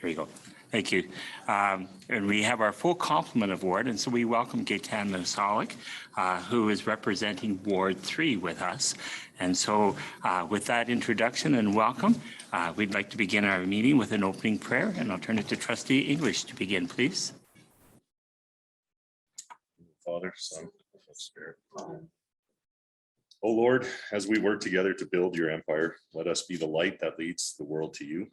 Here we go. Thank you. And we have our full complement of ward, and so we welcome Gaitan Masalik, who is representing Ward 3 with us. And so with that introduction and welcome, we'd like to begin our meeting with an opening prayer, and I'll turn it to Trustee English to begin, please. Father, Son, and Spirit. O Lord, as we work together to build your empire, let us be the light that leads the world to you.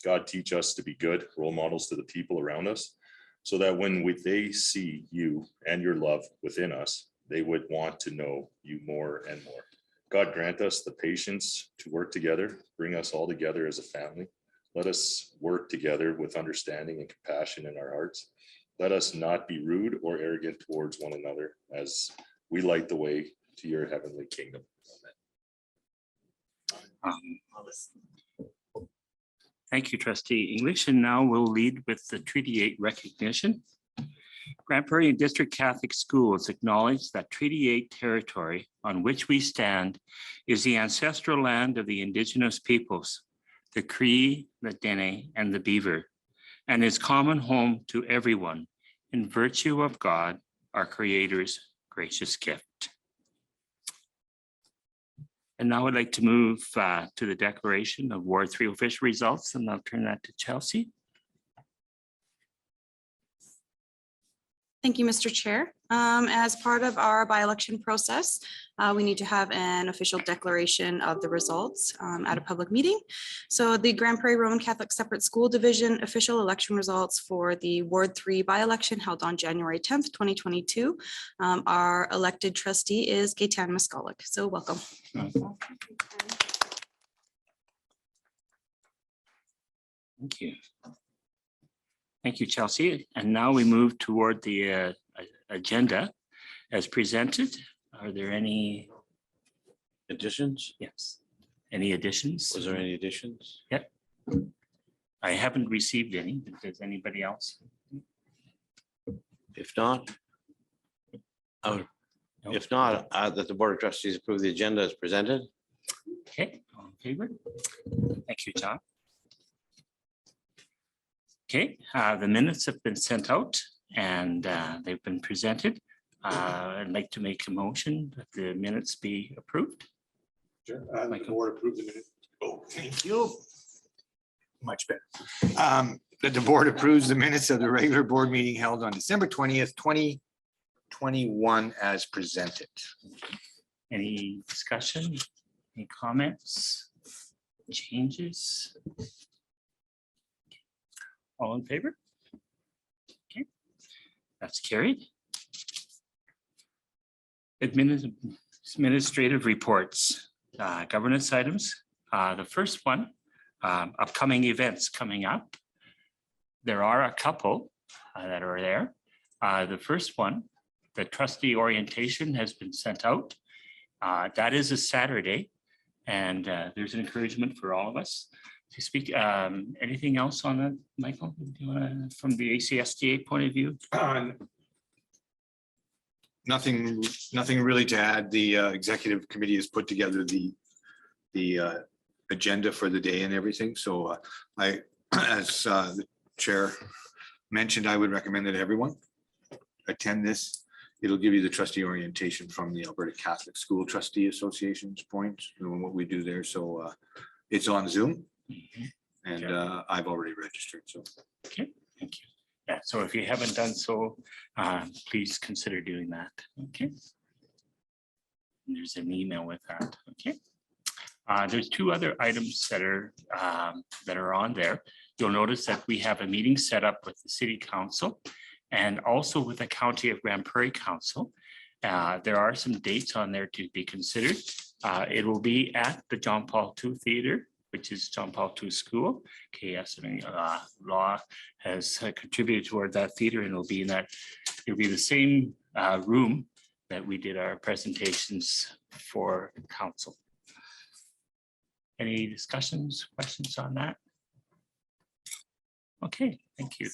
God, teach us to be good role models to the people around us, so that when they see you and your love within us, they would want to know you more and more. God, grant us the patience to work together, bring us all together as a family. Let us work together with understanding and compassion in our hearts. Let us not be rude or arrogant towards one another as we light the way to your heavenly kingdom. Thank you, Trustee English. And now we'll lead with the Treaty 8 recognition. Grande Prairie District Catholic Schools acknowledge that Treaty 8 territory on which we stand is the ancestral land of the Indigenous peoples, the Cree, the Dene, and the Beaver, and is common home to everyone in virtue of God, our Creator's gracious gift. And now I'd like to move to the declaration of Ward 3 official results, and I'll turn that to Chelsea. Thank you, Mr. Chair. As part of our by-election process, we need to have an official declaration of the results at a public meeting. So the Grande Prairie Roman Catholic Separate School Division official election results for the Ward 3 by-election held on January 10th, 2022. Our elected trustee is Gaitan Masalik. So welcome. Thank you. Thank you, Chelsea. And now we move toward the agenda as presented. Are there any additions? Yes. Any additions? Was there any additions? Yep. I haven't received any. Does anybody else? If not, that the Board of Trustees approve the agenda as presented. Okay, all in favor? Thank you, John. Okay, the minutes have been sent out and they've been presented. I'd like to make a motion that the minutes be approved. Sure. The board approved the minutes. Oh, thank you. Much better. That the board approves the minutes of the regular board meeting held on December 20th, 2021 as presented. Any discussion? Any comments? Changes? All in favor? Okay, that's carried. Administrative reports, governance items. The first one, upcoming events coming up. There are a couple that are there. The first one, the trustee orientation has been sent out. That is a Saturday, and there's an encouragement for all of us to speak. Anything else on that, Michael? Do you want to, from the ACSDA point of view? Nothing really to add. The executive committee has put together the agenda for the day and everything. So as the chair mentioned, I would recommend that everyone attend this. It'll give you the trustee orientation from the Alberta Catholic School Trustee Association's point and what we do there. So it's on Zoom. And I've already registered. So okay, thank you. Yeah, so if you haven't done so, please consider doing that. Okay. And there's an email with that. Okay. There's two other items that are on there. You'll notice that we have a meeting set up with the City Council and also with the County of Grande Prairie Council. There are some dates on there to be considered. It will be at the John Paul II Theatre, which is John Paul II School. KS Law has contributed toward that theater, and it'll be in that. It'll be the same room that we did our presentations for council. Any discussions, questions on that? Okay, thank you.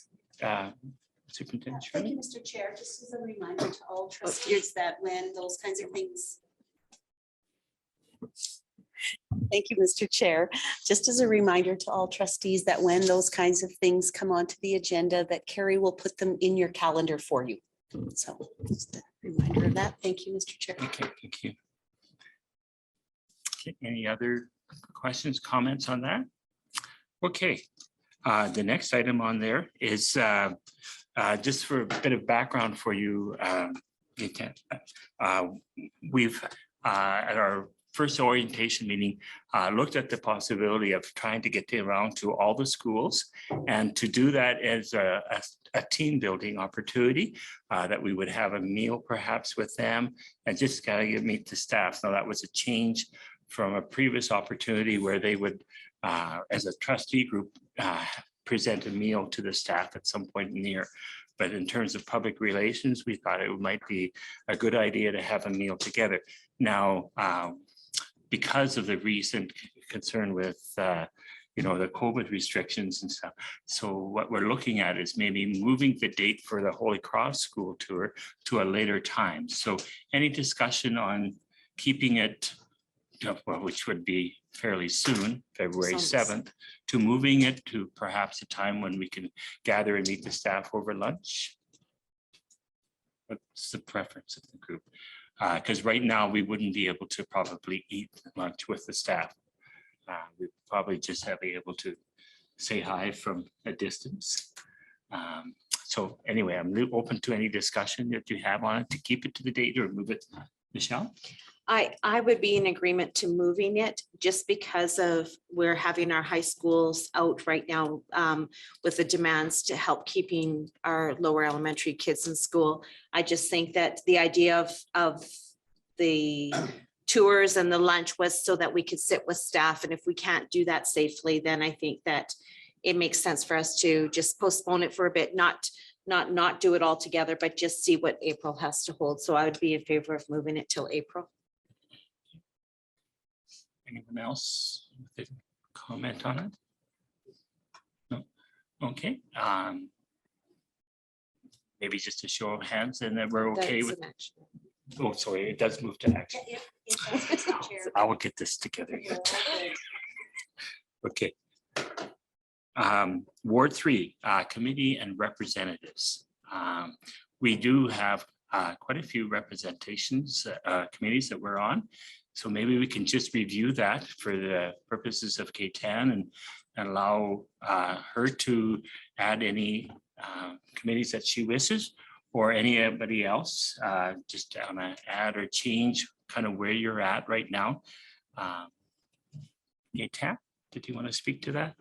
Superintendent Thank Shirley? you, Mr. Chair. Just as a reminder to all trustees that when those kinds of things Thank you, Mr. Chair. Just as a reminder to all trustees that when those kinds of things come onto the agenda, that Carrie will put them in your calendar for you. So just a reminder of that. Thank you, Mr. Chair. Okay, thank you. Okay, any other questions, comments on that? Okay, the next item on there is just for a bit of background for you. We've at our first orientation meeting, looked at the possibility of trying to get around to all the schools and to do that as a team building opportunity, that we would have a meal perhaps with them and just kind of meet the staff. Now that was a change from a previous opportunity where they would, as a trustee group, present a meal to the staff at some point in the year. But in terms of public relations, we thought it might be a good idea to have a meal together. Now, because of the recent concern with, the COVID restrictions and stuff. So what we're looking at is maybe moving the date for the Holy Cross School tour to a later time. So any discussion on keeping it, well, which would be fairly soon, February 7th, to moving it to perhaps a time when we can gather and meet the staff over lunch? What's the preference of the group? Because right now we wouldn't be able to probably eat lunch with the staff. We'd probably just be able to say hi from a distance. So anyway, I'm open to any discussion that you have on it to keep it to the date or move it. Michelle? I would be in agreement to moving it just because of we're having our high schools out right now with the demands to help keeping our lower elementary kids in school. I just think that the idea of the tours and the lunch was so that we could sit with staff. And if we can't do that safely, then I think that it makes sense for us to just postpone it for a bit, not do it all together, but just see what April has to hold. So I would be in favor of moving it till April. Anyone else with a comment on it? No. Okay. Maybe just a show of hands and then we're okay That's with. an action. Oh, sorry, it does move to action. I will get this together. Okay. Ward 3, committee and representatives. We do have quite a few representations, committees that we're on. So maybe we can just review that for the purposes of K10 and allow her to add any committees that she wishes, or anybody else, just on to add or change kind of where you're at right now. K10, did you want to speak to that?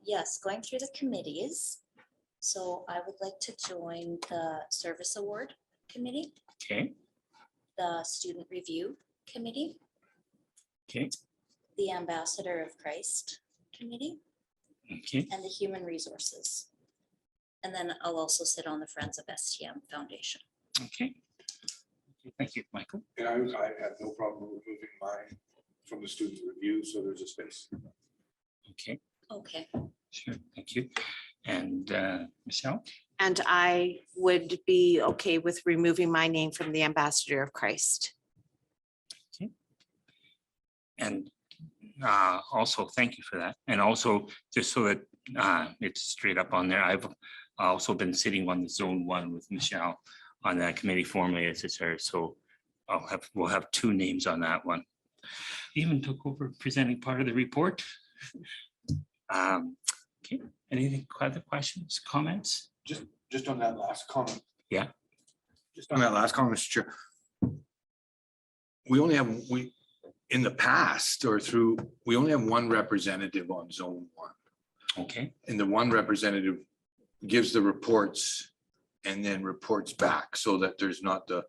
Yes, going through the committees. So I would like to join the Service Award Committee, Okay, the Student Review Committee, okay, the Ambassador of Christ Committee, okay, and the Human Resources. And then I'll also sit on the Friends of STM Foundation. okay. Thank you, Michael. And I have no problem removing mine from the student review, so there's a space. Okay, Okay. sure, thank you. And Michelle? And I would be okay with removing my name from the Ambassador of Christ. And also, thank you for that. And also, just so that it's straight up on there, I've also been sitting on the Zone 1 with Michelle on that committee formerly as it's her. So we'll have 2 names on that one. Even took over presenting part of the report. Okay, anything, other questions, comments? Just on that last comment. Yeah. Just on that last comment, Mr. Chair. We in the past or through, we only have one representative on Zone 1. Okay, And the one representative gives the reports and then reports back so that there's not the,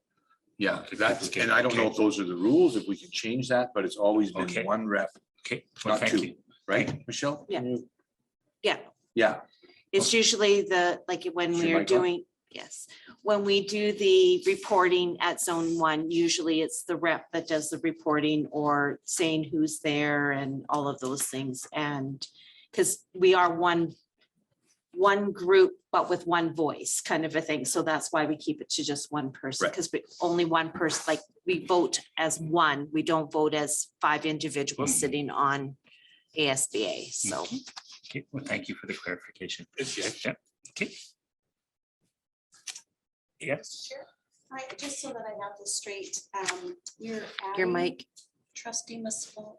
that's, and I don't know if those are the rules, if we can change that, but it's always been Okay. one rep, okay, well, not thank 2, you. right, Michelle? Yeah. Yeah, Yeah, it's usually like when Is your we're mic on? doing, yes. When we do the reporting at Zone 1, usually it's the rep that does the reporting or saying who's there and all of those things. And because we are one one group, but with one voice kind of a thing. So that's why we keep it to just one person, Right. because only one person, like we vote as one, we don't vote as 5 individuals Mhm. sitting on ASBA. So Okay, well, thank you for the clarification. Yeah, okay. Yes, Just so that I have this straight, you're. your mic. Trustee Muscall.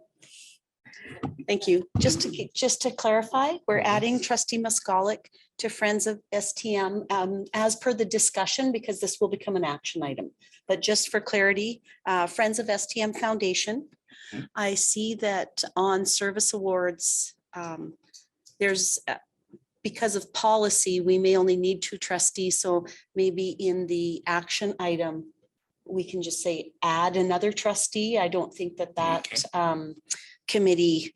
Thank you. Just to clarify, we're adding trustee Muscolic to Friends of STM as per the discussion, because this will become an action item. But just for clarity, Friends of STM Foundation, I see that on service awards, there's, because of policy, we may only need 2 trustees. So maybe in the action item, we can just say add another trustee. I don't think that committee,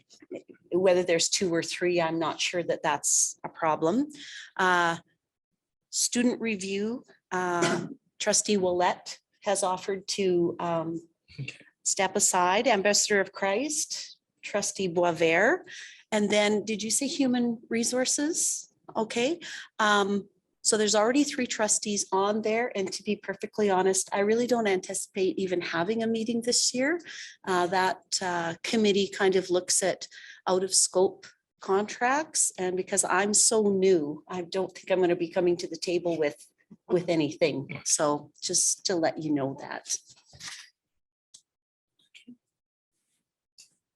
whether there's 2 or 3, I'm not sure that that's a problem. Student review, trustee Willett has offered to step aside. Ambassador of Christ, trustee Boisvert. And then, did you say human resources? Okay. So there's already 3 trustees on there. And to be perfectly honest, I really don't anticipate even having a meeting this year. That committee kind of looks at out of scope contracts. And because I'm so new, I don't think I'm going to be coming to the table with anything. So just to let you know that.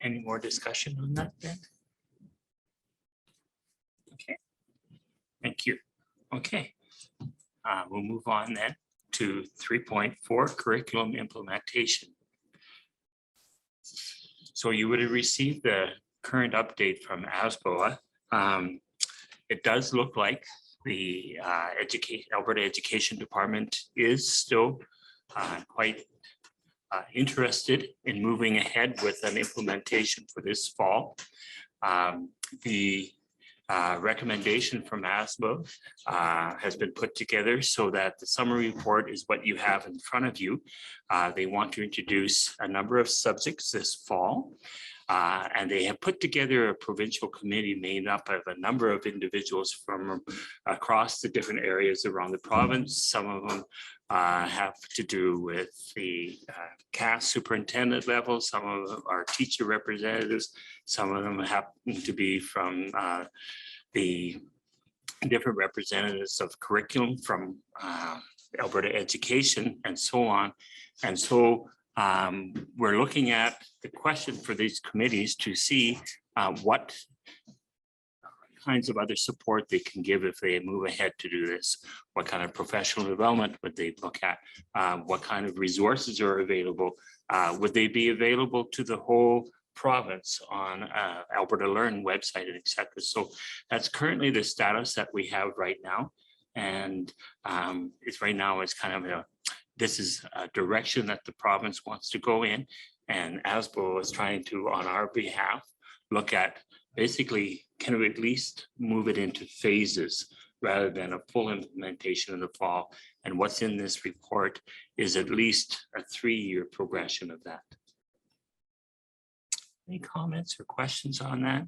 any more discussion on that then? Okay, thank you. Okay, we'll move on then to 3.4 curriculum implementation. So you would have received the current update from ASBOA. It does look like the Alberta Education Department is still quite interested in moving ahead with an implementation for this fall. The recommendation from ASBO has been put together so that the summary report is what you have in front of you. They want to introduce a number of subjects this fall. And they have put together a provincial committee made up of a number of individuals from across the different areas around the province. Some of them have to do with the CAS superintendent level. Some of them are teacher representatives. Some of them happen to be from the different representatives of curriculum from Alberta Education and so on. And so we're looking at the question for these committees to see what kinds of other support they can give if they move ahead to do this. What kind of professional development would they look at? What kind of resources are available? Would they be available to the whole province on Alberta Learn website and et cetera? So that's currently the status that we have right now. And it's right now it's kind of this is a direction that the province wants to go in. And ASBO is trying to, on our behalf, look at basically, can we at least move it into phases rather than a full implementation in the fall? And what's in this report is at least a 3-year progression of that. Any comments or questions on that?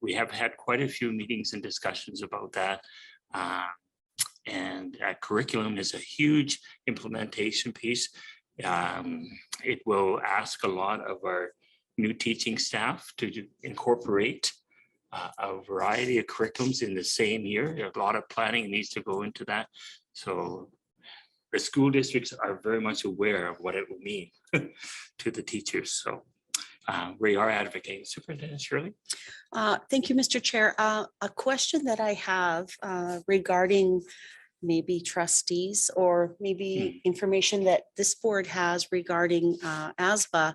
We have had quite a few meetings and discussions about that. And curriculum is a huge implementation piece. It will ask a lot of our new teaching staff to incorporate a variety of curriculums in the same year. A lot of planning needs to go into that. So the school districts are very much aware of what it will mean to the teachers. So we are advocating. Superintendent Shirley? Thank you, Mr. Chair. A question that I have regarding maybe trustees or maybe information that this board has regarding ASBA.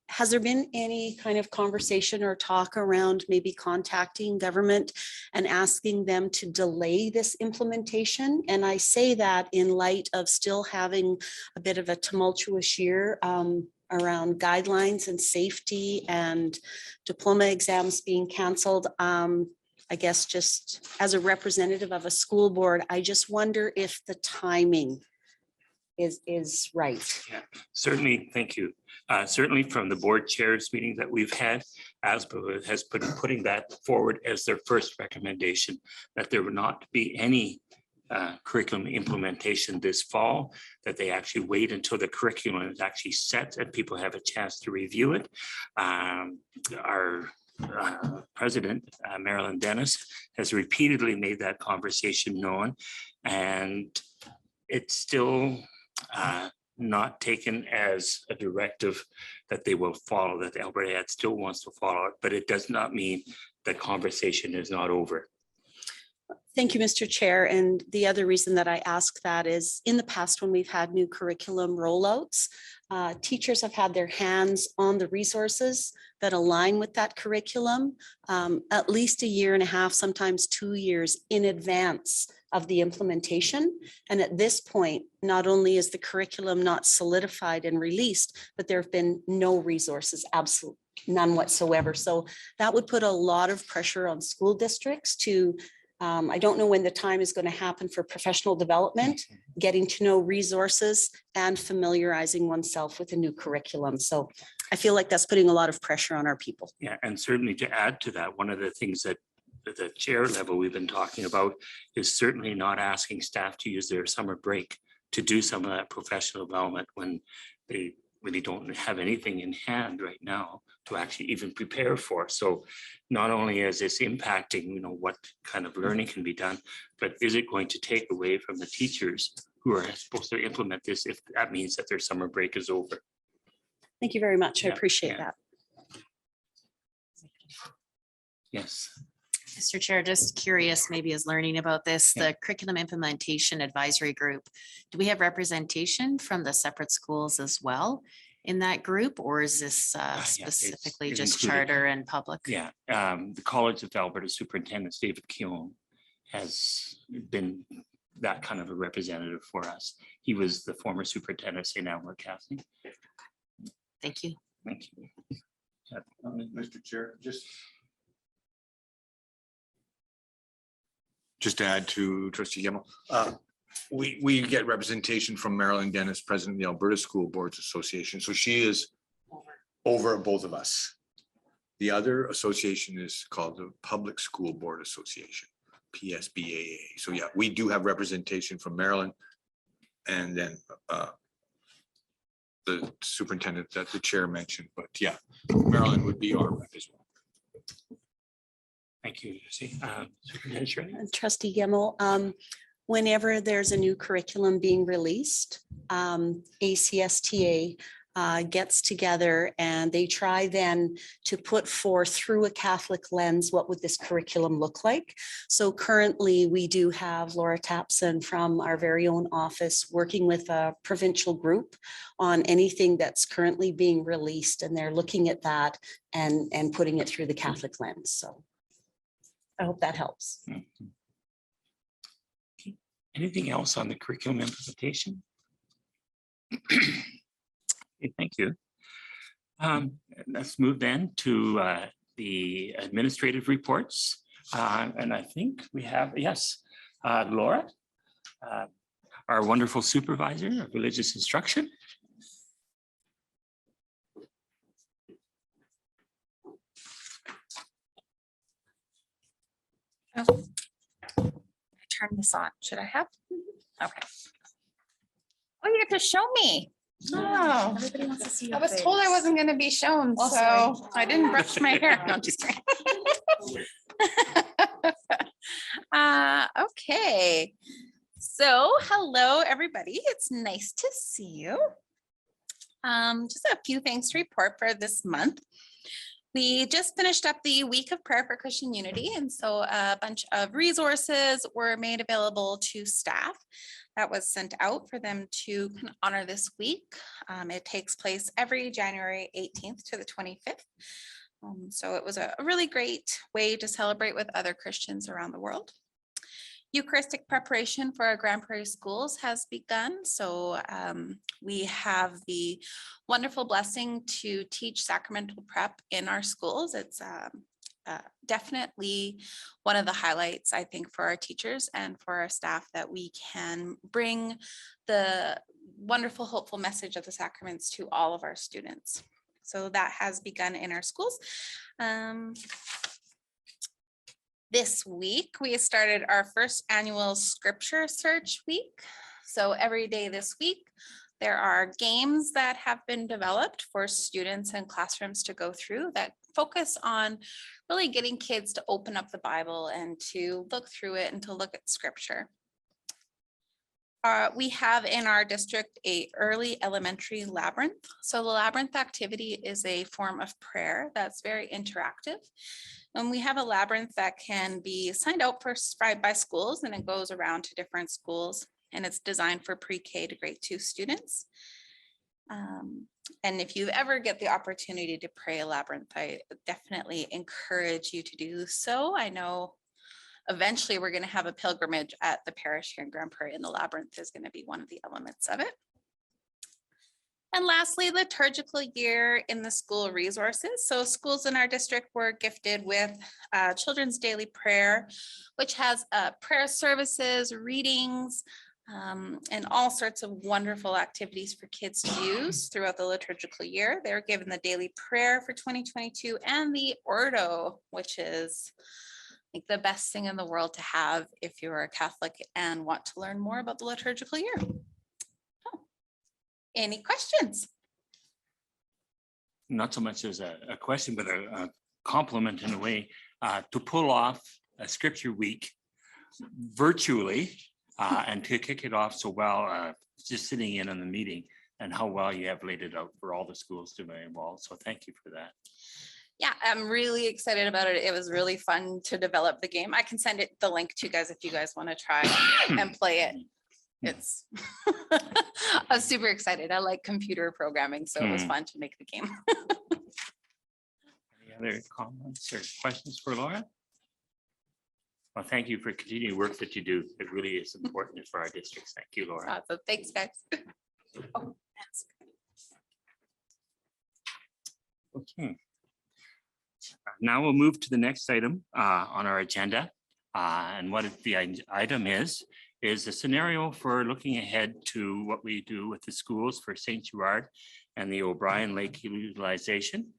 Has there been any kind of conversation or talk around maybe contacting government and asking them to delay this implementation? And I say that in light of still having a bit of a tumultuous year around guidelines and safety and diploma exams being canceled. I guess just as a representative of a school board, I just wonder if the timing is right. Yeah, certainly. Thank you. Certainly from the board chairs meeting that we've had, ASBO has been putting that forward as their first recommendation, that there would not be any curriculum implementation this fall, that they actually wait until the curriculum is actually set and people have a chance to review it. Our president, Marilyn Dennis, has repeatedly made that conversation known, and it's still not taken as a directive that they will follow, that the Alberta Ed still wants to follow it, but it does not mean the conversation is not over. Thank you, Mr. Chair. And the other reason that I ask that is in the past, when we've had new curriculum rollouts, teachers have had their hands on the resources that align with that curriculum at least a year and a half, sometimes 2 years in advance of the implementation. And at this point, not only is the curriculum not solidified and released, but there have been no resources, absolutely none whatsoever. So that would put a lot of pressure on school districts to I don't know when the time is going to happen for professional development, getting to know resources and familiarizing oneself with a new curriculum. So I feel like that's putting a lot of pressure on our people. Yeah, and certainly to add to that, one of the things that at the chair level we've been talking about is certainly not asking staff to use their summer break to do some of that professional development when they really don't have anything in hand right now to actually even prepare for. So not only is this impacting, you know, what kind of learning can be done, but is it going to take away from the teachers who are supposed to implement this if that means that their summer break is over? Thank you very much. I Yeah, appreciate yeah. that. Yes. Mr. Chair, just curious, maybe as learning about this, Yeah. the Curriculum Implementation Advisory Group, do we have representation from the separate schools as well in that group, or is this yeah, it's specifically just included. charter and public? Yeah, the College of Alberta Superintendents, David Keown, has been that kind of a representative for us. He was the former superintendent of St. Albert Catholic. Thank you. Thank you. Yeah, Mr. Chair, just to add to Trustee Gemmell, we get representation from Marilyn Dennis, President of the Alberta School Boards Association. So she is over both of us. The other association is called the Public School Board Association, PSBAA. So yeah, we do have representation from Marilyn, and then the superintendent that the chair mentioned. But yeah, Marilyn would be our rep as well. Thank you, Lucy. Superintendent Shirley? And Trustee Gemmell, whenever there's a new curriculum being released, ACSTA gets together and they try then to put forth through a Catholic lens, what would this curriculum look like? So currently we do have Laura Tapson from our very own office working with a provincial group on anything that's currently being released, and they're looking at that and putting it through the Catholic lens. So I hope that helps. Anything else on the curriculum implementation? Okay, thank you. Let's move then to the administrative reports. And I think we have, yes, Laura, our wonderful supervisor of religious instruction. Oh. Turn this on. Should I have? Okay. Oh, you get to show me. Oh, Everybody wants to see I your was told I face. wasn't going to be shown, Oh, so sorry. I didn't brush my hair. No, I'm just kidding. Okay. So, hello, everybody. It's nice to see you. Just a few things to report for this month. We just finished up the week of prayer for Christian unity, and so a bunch of resources were made available to staff that was sent out for them to honor this week. It takes place every January 18th to the 25th. So it was a really great way to celebrate with other Christians around the world. Eucharistic preparation for our Grand Prairie schools has begun. So we have the wonderful blessing to teach sacramental prep in our schools. It's definitely one of the highlights, I think, for our teachers and for our staff, that we can bring the wonderful, hopeful message of the sacraments to all of our students. So that has begun in our schools. This week, we started our first annual scripture search week. So every day this week, there are games that have been developed for students and classrooms to go through that focus on really getting kids to open up the Bible and to look through it and to look at scripture. We have in our district a early elementary labyrinth. So the labyrinth activity is a form of prayer that's very interactive. And we have a labyrinth that can be signed out for by schools, and it goes around to different schools, and it's designed for pre-K to grade 2 students. And if you ever get the opportunity to pray a labyrinth, I definitely encourage you to do so. I know eventually we're going to have a pilgrimage at the parish here in Grand Prairie, and the labyrinth is going to be one of the elements of it. And lastly, liturgical year in the school resources. So schools in our district were gifted with children's daily prayer, which has prayer services, readings, and all sorts of wonderful activities for kids to use throughout the liturgical year. They were given the daily prayer for 2022 and the Ordo, which is like the best thing in the world to have if you're a Catholic and want to learn more about the liturgical year. Oh. Any questions? Not so much as a question, but a compliment in a way, to pull off a scripture week virtually and to kick it off so well, just sitting in on the meeting, and how well you have laid it out for all the schools to be involved. So thank you for that. Yeah, I'm really excited about it. It was really fun to develop the game. I can send the link to you guys if you guys want to try and play it. It's, I was super excited. I like computer programming, so it was fun to make the game. Any other comments or questions for Laura? Well, thank you for continuing work that you do. It really is important for our districts. Thank you, Laura. So thanks, guys. Oh, that's good. Okay. Now we'll move to the next item on our agenda. And what the item is a scenario for looking ahead to what we do with the schools for St. Gerard and the O'Brien Lake utilization.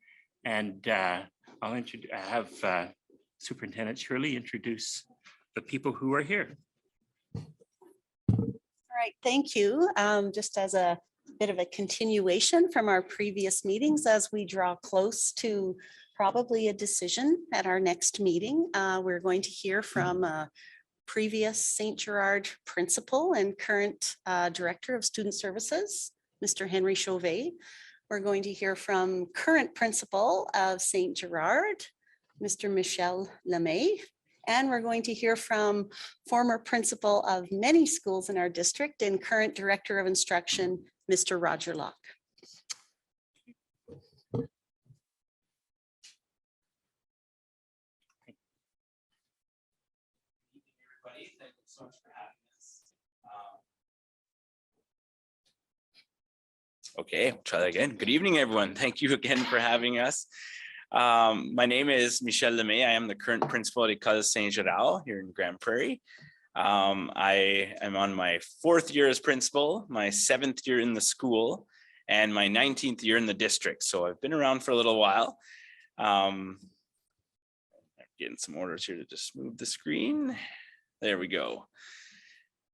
And I'll have Superintendent Shirley introduce the people who are here. All right, thank you. Just as a bit of a continuation from our previous meetings, as we draw close to probably a decision at our next meeting, we're going to hear from a previous St. Gerard principal and current Director of Student Services, Mr. Henry Chauvet. We're going to hear from current principal of St. Gerard, Mr. Michel Lemay. And we're going to hear from former principal of many schools in our district and current Director of Instruction, Mr. Roger Locke. Okay, we'll try that again. Good evening, everyone. Thank you again for having us. My name is Michel Lemay. I am the current principal at École Saint-Gérald here in Grand Prairie. I am on my 4th year as principal, my 7th year in the school, and my 19th year in the district. So I've been around for a little while. I'm getting some orders here to just move the screen. There we go.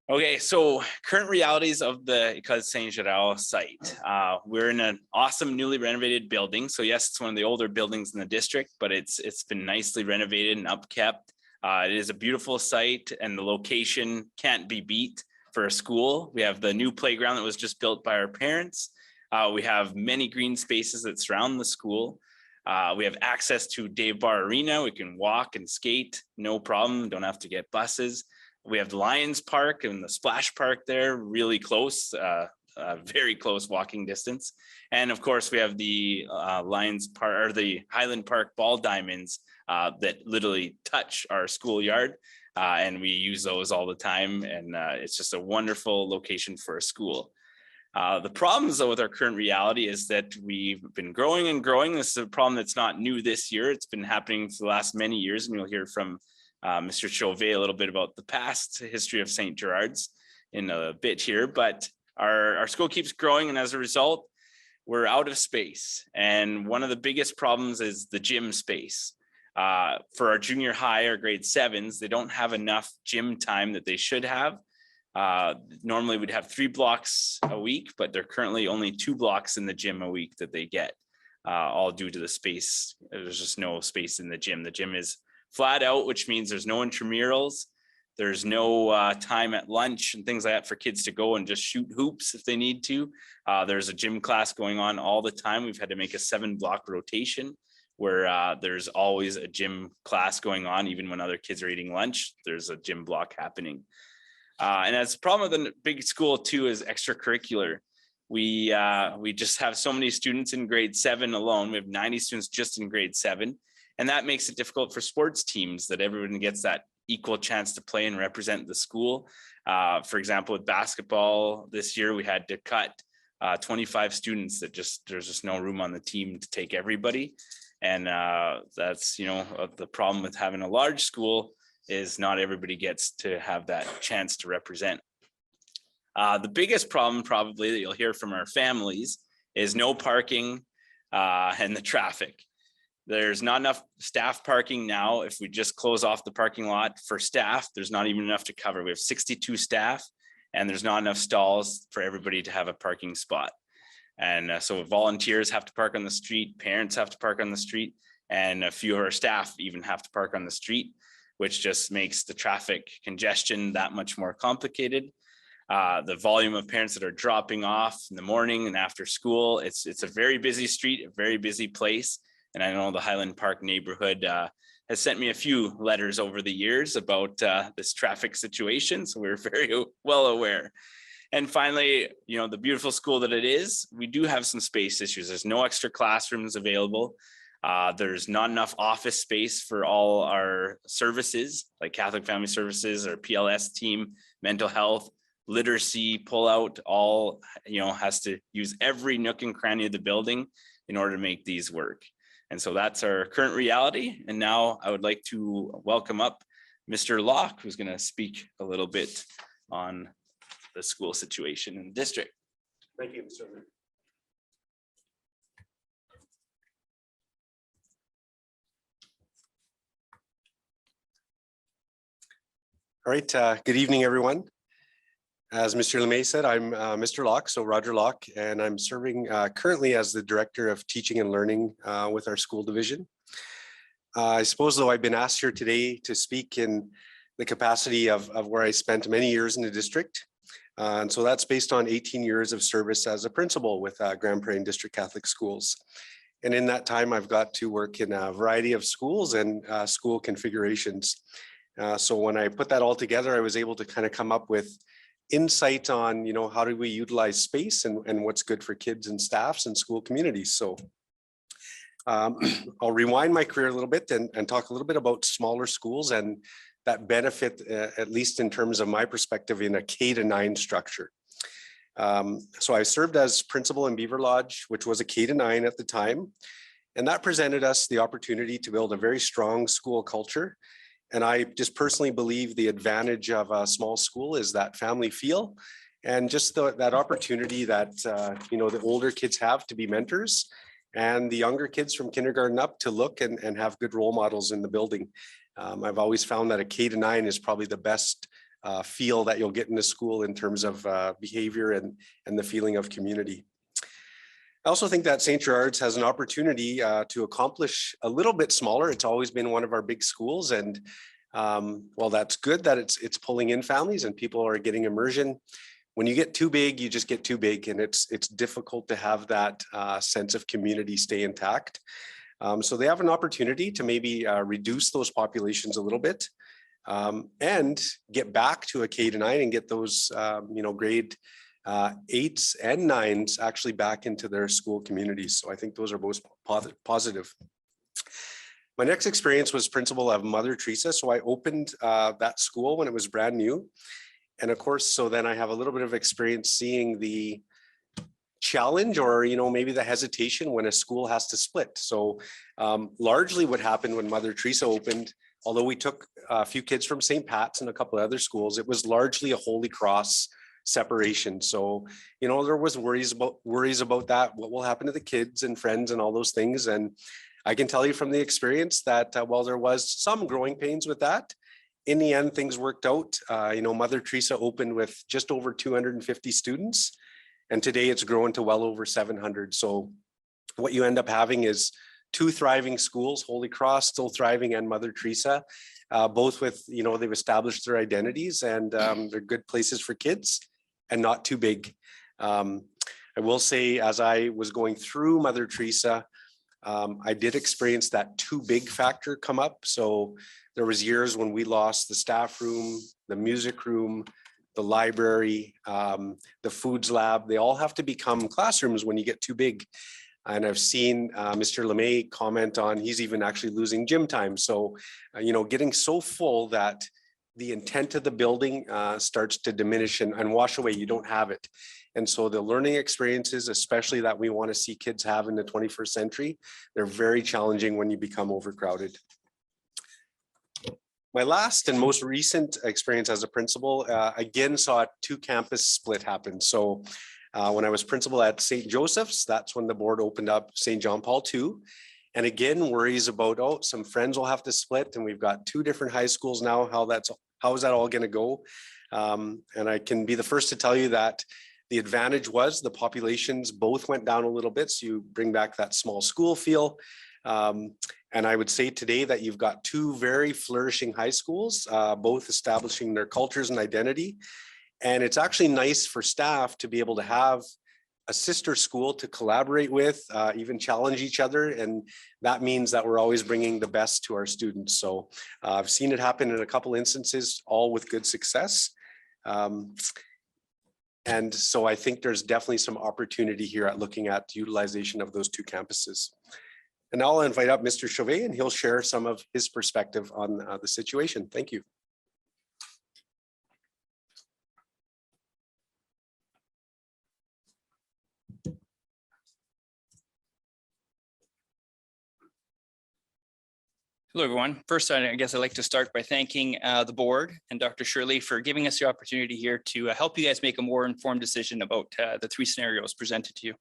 Okay, so current realities of the École Saint-Gérald site. We're in an awesome newly renovated building. So yes, it's one of the older buildings in the district, but it's been nicely renovated and upkept. It is a beautiful site, and the location can't be beat for a school. We have the new playground that was just built by our parents. We have many green spaces that surround the school. We have access to Dave Bar Arena. We can walk and skate, no problem. Don't have to get buses. We have the Lions Park and the Splash Park there, really close, very close walking distance. And of course, we have the Lions Park, or the Highland Park ball diamonds that literally touch our schoolyard, and we use those all the time. And it's just a wonderful location for a school. The problems though with our current reality is that we've been growing and growing. This is a problem that's not new this year. It's been happening for the last many years, and you'll hear from Mr. Chauvet a little bit about the past history of St. Gerard's in a bit here, but our school keeps growing, and as a result, we're out of space. And one of the biggest problems is the gym space. For our junior high or grade 7s, they don't have enough gym time that they should have. Normally we'd have 3 blocks a week, but they're currently only 2 blocks in the gym a week that they get, all due to the space. There's just no space in the gym. The gym is flat out, which means there's no intramurals. There's no time at lunch and things like that for kids to go and just shoot hoops if they need to. There's a gym class going on all the time. We've had to make a 7-block rotation where there's always a gym class going on. Even when other kids are eating lunch, there's a gym block happening. And that's the problem with the big school too, is extracurricular. We just have so many students in grade 7 alone. We have 90 students just in grade 7. And that makes it difficult for sports teams that everyone gets that equal chance to play and represent the school. For example, with basketball this year, we had to cut 25 students that there's just no room on the team to take everybody. And that's, the problem with having a large school is not everybody gets to have that chance to represent. The biggest problem probably that you'll hear from our families is no parking and the traffic. There's not enough staff parking now. If we just close off the parking lot for staff, there's not even enough to cover. We have 62 staff and there's not enough stalls for everybody to have a parking spot. And so volunteers have to park on the street, parents have to park on the street, and a few of our staff even have to park on the street, which just makes the traffic congestion that much more complicated. The volume of parents that are dropping off in the morning and after school, it's a very busy street, a very busy place. And I know the Highland Park neighborhood has sent me a few letters over the years about this traffic situation. So we're very well aware. And finally, the beautiful school that it is, we do have some space issues. There's no extra classrooms available. There's not enough office space for all our services like Catholic Family Services or PLS team, mental health, literacy, pullout, all, has to use every nook and cranny of the building in order to make these work. And so that's our current reality. And now I would like to welcome up Mr. Locke, who's going to speak a little bit on the school situation in the district. Thank you, Mr. Mayor. All right, good evening, everyone. As Mr. Lemay said, I'm Mr. Locke, so Roger Locke, and I'm serving currently as the Director of Teaching and Learning with our school division. I suppose, though, I've been asked here today to speak in the capacity of where I spent many years in the district. And so that's based on 18 years of service as a principal with Grand Prairie District Catholic Schools. And in that time, I've got to work in a variety of schools and school configurations. So when I put that all together, I was able to kind of come up with insight on, how do we utilize space and what's good for kids and staffs and school communities. So I'll rewind my career a little bit and talk a little bit about smaller schools and that benefit, at least in terms of my perspective, in a K-9 structure. So I served as principal in Beaver Lodge, which was a K-9 at the time. And that presented us the opportunity to build a very strong school culture. And I just personally believe the advantage of a small school is that family feel and just that opportunity that, the older kids have to be mentors and the younger kids from kindergarten up to look and have good role models in the building. I've always found that a K-9 is probably the best feel that you'll get in a school in terms of behavior and the feeling of community. I also think that St. Gerard's has an opportunity to accomplish a little bit smaller. It's always been one of our big schools, and while that's good that it's pulling in families and people are getting immersion, when you get too big, you just get too big, and it's difficult to have that sense of community stay intact. So they have an opportunity to maybe reduce those populations a little bit and get back to a K-9 and get those, grade 8s and 9s actually back into their school communities. So I think those are both positive. My next experience was principal of Mother Teresa. So I opened that school when it was brand new. And of course, so then I have a little bit of experience seeing the challenge or, maybe the hesitation when a school has to split. So largely what happened when Mother Teresa opened, although we took a few kids from St. Pat's and a couple of other schools, it was largely a Holy Cross separation. So, you know, there was worries about that, what will happen to the kids and friends and all those things. And I can tell you from the experience that while there was some growing pains with that, in the end, things worked out. You know, Mother Teresa opened with just over 250 students, and today it's grown to well over 700. So what you end up having is 2 thriving schools, Holy Cross still thriving and Mother Teresa, both with, you know, they've established their identities and they're good places for kids and not too big. I will say, as I was going through Mother Teresa, I did experience that too big factor come up. So there was years when we lost the staff room, the music room, the library, the foods lab. They all have to become classrooms when you get too big. And I've seen Mr. LeMay comment on he's even actually losing gym time. So, you know, getting so full that the intent of the building starts to diminish and wash away. You don't have it. And so the learning experiences, especially that we want to see kids have in the 21st century, they're very challenging when you become overcrowded. My last and most recent experience as a principal, again, saw a 2 campus split happen. So when I was principal at St. Joseph's, that's when the board opened up St. John Paul II. And again, worries about, oh, some friends will have to split, and we've got 2 different high schools now. How is that all going to go? And I can be the first to tell you that the advantage was the populations both went down a little bit. So you bring back that small school feel. And I would say today that you've got 2 very flourishing high schools, both establishing their cultures and identity. And it's actually nice for staff to be able to have a sister school to collaborate with, even challenge each other. And that means that we're always bringing the best to our students. So I've seen it happen in a couple instances, all with good success. And so I think there's definitely some opportunity here at looking at utilization of those 2 campuses. And now I'll invite up Mr. Chauvet, and he'll share some of his perspective on the situation. Thank you. Hello, everyone. First, I guess I'd like to start by thanking the board and Dr. Shirley for giving us the opportunity here to help you guys make a more informed decision about the 3 scenarios presented to you.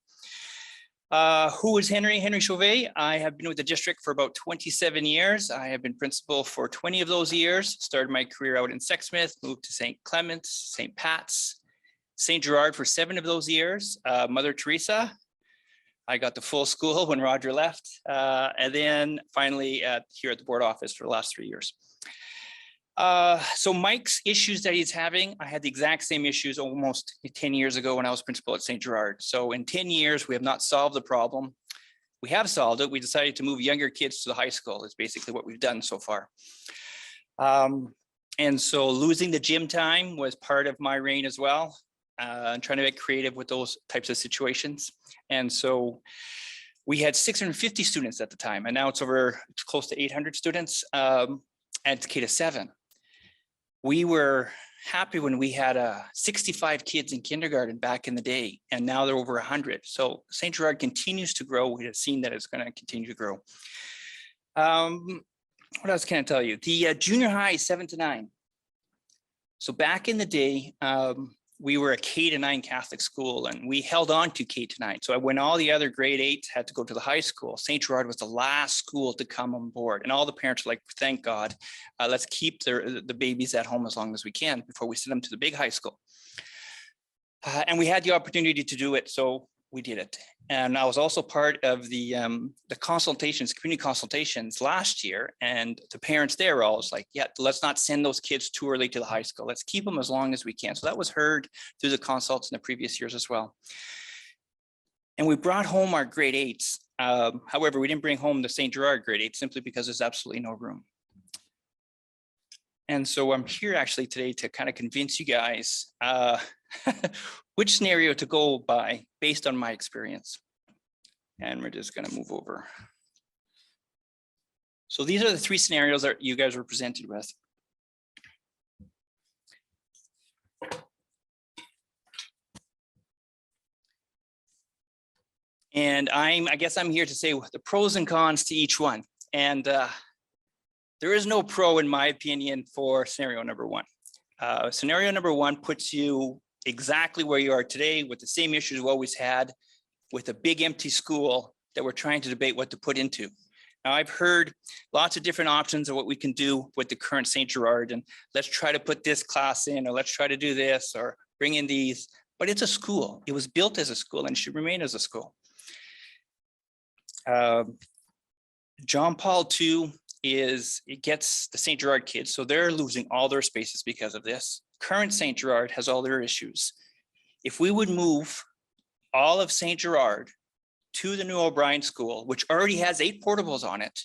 Who is Henry? Henry Chauvet. I have been with the district for about 27 years. I have been principal for 20 of those years. Started my career out in Sexsmith, moved to St. Clements, St. Pat's, St. Gerard for 7 of those years. Mother Teresa. I got the full school when Roger left, and then finally here at the board office for the last 3 years. So Mike's issues that he's having, I had the exact same issues almost 10 years ago when I was principal at St. Gerard. So in 10 years, we have not solved the problem. We have solved it. We decided to move younger kids to the high school. Is basically what we've done so far. And so losing the gym time was part of my reign as well. And trying to get creative with those types of situations. And so we had 650 students at the time, and now it's close to 800 students at K-7. We were happy when we had 65 kids in kindergarten back in the day, and now they're over 100. So St. Gerard continues to grow. We have seen that it's going to continue to grow. What else can I tell you? The junior high is 7 to 9. So back in the day, we were a K-9 Catholic school, and we held on to K-9. So when all the other grade 8s had to go to the high school, St. Gerard was the last school to come on board. And all the parents were like, thank God, let's keep the babies at home as long as we can before we send them to the big high school. And we had the opportunity to do it, so we did it. And I was also part of the consultations, community consultations last year, and the parents there were always like, yeah, let's not send those kids too early to the high school. Let's keep them as long as we can. So that was heard through the consults in the previous years as well. And we brought home our grade 8s. However, we didn't bring home the St. Gerard grade 8 simply because there's absolutely no room. And so I'm here actually today to kind of convince you guys which scenario to go by based on my experience. And we're just going to move over. So these are the 3 scenarios that you guys were presented with. And I guess I'm here to say the pros and cons to each one. And there is no pro, in my opinion, for scenario number 1. Scenario number 1 puts you exactly where you are today with the same issues we always had with a big empty school that we're trying to debate what to put into. Now, I've heard lots of different options of what we can do with the current St. Gerard, and let's try to put this class in, or let's try to do this, or bring in these, but it's a school. It was built as a school and should remain as a school. John Paul II it gets the St. Gerard kids, so they're losing all their spaces because of this. Current St. Gerard has all their issues. If we would move all of St. Gerard to the new O'Brien School, which already has 8 portables on it,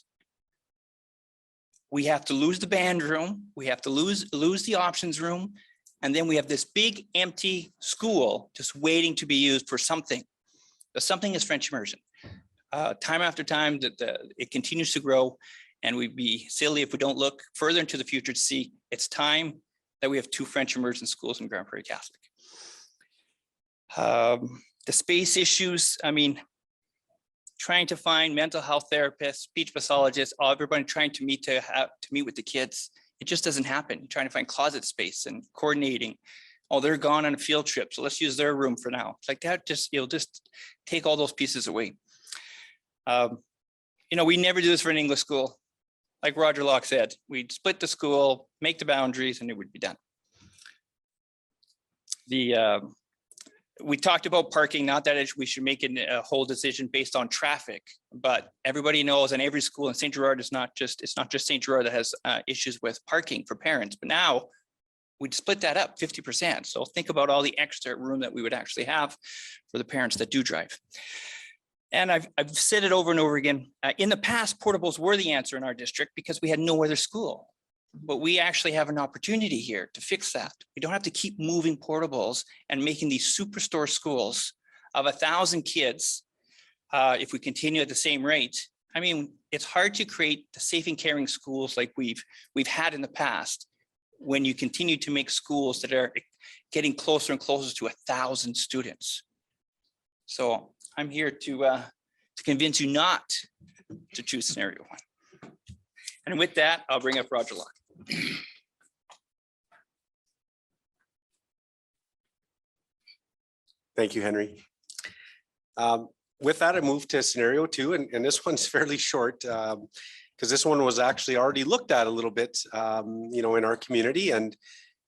we have to lose the band room, we have to lose the options room, and then we have this big empty school just waiting to be used for something. The something is French immersion. Time after time, it continues to grow, and we'd be silly if we don't look further into the future to see it's time that we have 2 French immersion schools in Grand Prairie Catholic. The space issues, I mean, trying to find mental health therapists, speech pathologists, everybody trying to meet with the kids. It just doesn't happen. You're trying to find closet space and coordinating. Oh, they're gone on a field trip, so let's use their room for now. It's like that, you'll just take all those pieces away. We never do this for an English school. Like Roger Locke said, we'd split the school, make the boundaries, and it would be done. We talked about parking, not that we should make a whole decision based on traffic, but everybody knows, and every school in St. Gerard it's not just St. Gerard that has issues with parking for parents, but now we'd split that up 50%. So think about all the extra room that we would actually have for the parents that do drive. And I've said it over and over again. In the past, portables were the answer in our district because we had no other school. But we actually have an opportunity here to fix that. We don't have to keep moving portables and making these superstore schools of 1,000 kids if we continue at the same rate. I mean, it's hard to create the safe and caring schools like we've had in the past when you continue to make schools that are getting closer and closer to 1,000 students. So I'm here to convince you not to choose scenario 1. And with that, I'll bring up Roger Locke. Thank you, Henry. With that, I moved to scenario 2, and this one's fairly short because this one was actually already looked at a little bit, in our community. And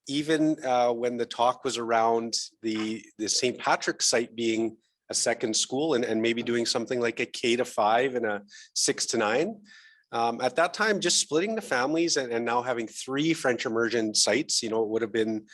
even when the talk was around the St. Patrick's site being a second school and maybe doing something like a K-5 and a 6-9. At that time, just splitting the families and now having 3 French immersion sites, it would have been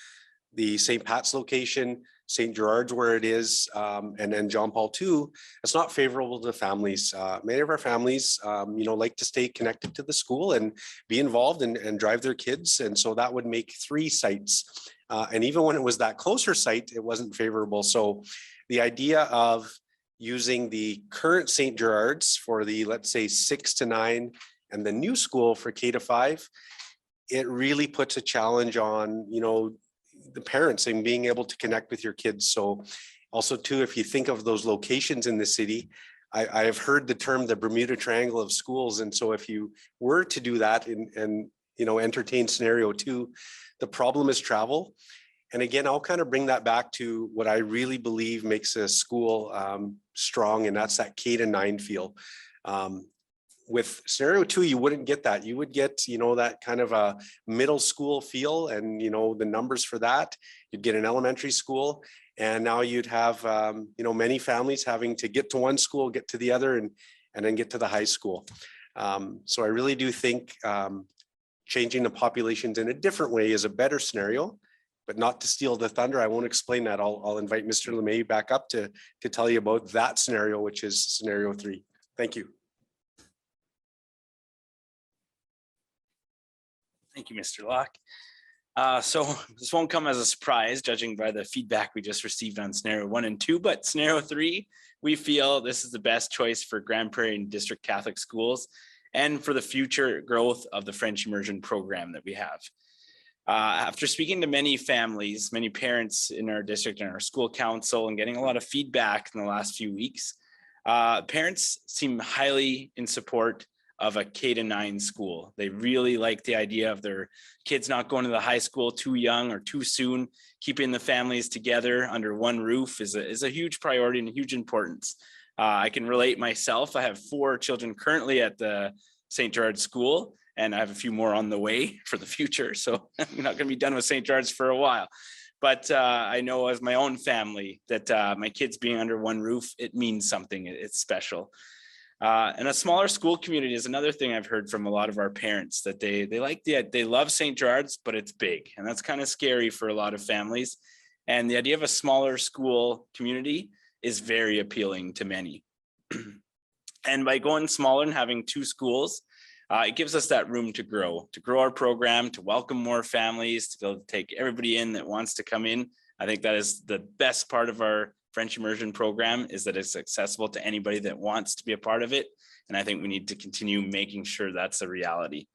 the St. Pat's location, St. Gerard's where it is, and then John Paul II. It's not favorable to families. Many of our families, like to stay connected to the school and be involved and drive their kids. And so that would make 3 sites. And even when it was that closer site, it wasn't favorable. So the idea of using the current St. Gerard's for the, let's say, 6-9 and the new school for K-5, it really puts a challenge on, the parents and being able to connect with your kids. So also too, if you think of those locations in the city, I have heard the term the Bermuda Triangle of schools. And so if you were to do that and entertain scenario 2, the problem is travel. And again, I'll kind of bring that back to what I really believe makes a school strong, and that's that K-9 feel. With scenario 2, you wouldn't get that. You would get, that kind of a middle school feel and, the numbers for that. You'd get an elementary school, and now you'd have, many families having to get to one school, get to the other, and then get to the high school. So I really do think changing the populations in a different way is a better scenario. But not to steal the thunder, I won't explain that. I'll invite Mr. LeMay back up to tell you about that scenario, which is scenario 3. Thank you. Thank you, Mr. Locke. So this won't come as a surprise, judging by the feedback we just received on scenario 1 and 2, but scenario 3, we feel this is the best choice for Grand Prairie and District Catholic schools and for the future growth of the French immersion program that we have. After speaking to many families, many parents in our district and our school council and getting a lot of feedback in the last few weeks, parents seem highly in support of a K-9 school. They really like the idea of their kids not going to the high school too young or too soon. Keeping the families together under one roof is a huge priority and a huge importance. I can relate myself. I have 4 children currently at the St. Gerard School, and I have a few more on the way for the future. So I'm not going to be done with St. Gerard's for a while. But I know as my own family that my kids being under one roof, it means something. It's special. And a smaller school community is another thing I've heard from a lot of our parents, that they love St. Gerard's, but it's big. And that's kind of scary for a lot of families. And the idea of a smaller school community is very appealing to many. And by going smaller and having 2 schools, it gives us that room to grow our program, to welcome more families, to be able to take everybody in that wants to come in. I think that is the best part of our French immersion program, is that it's accessible to anybody that wants to be a part of it. And I think we need to continue making sure that's a reality.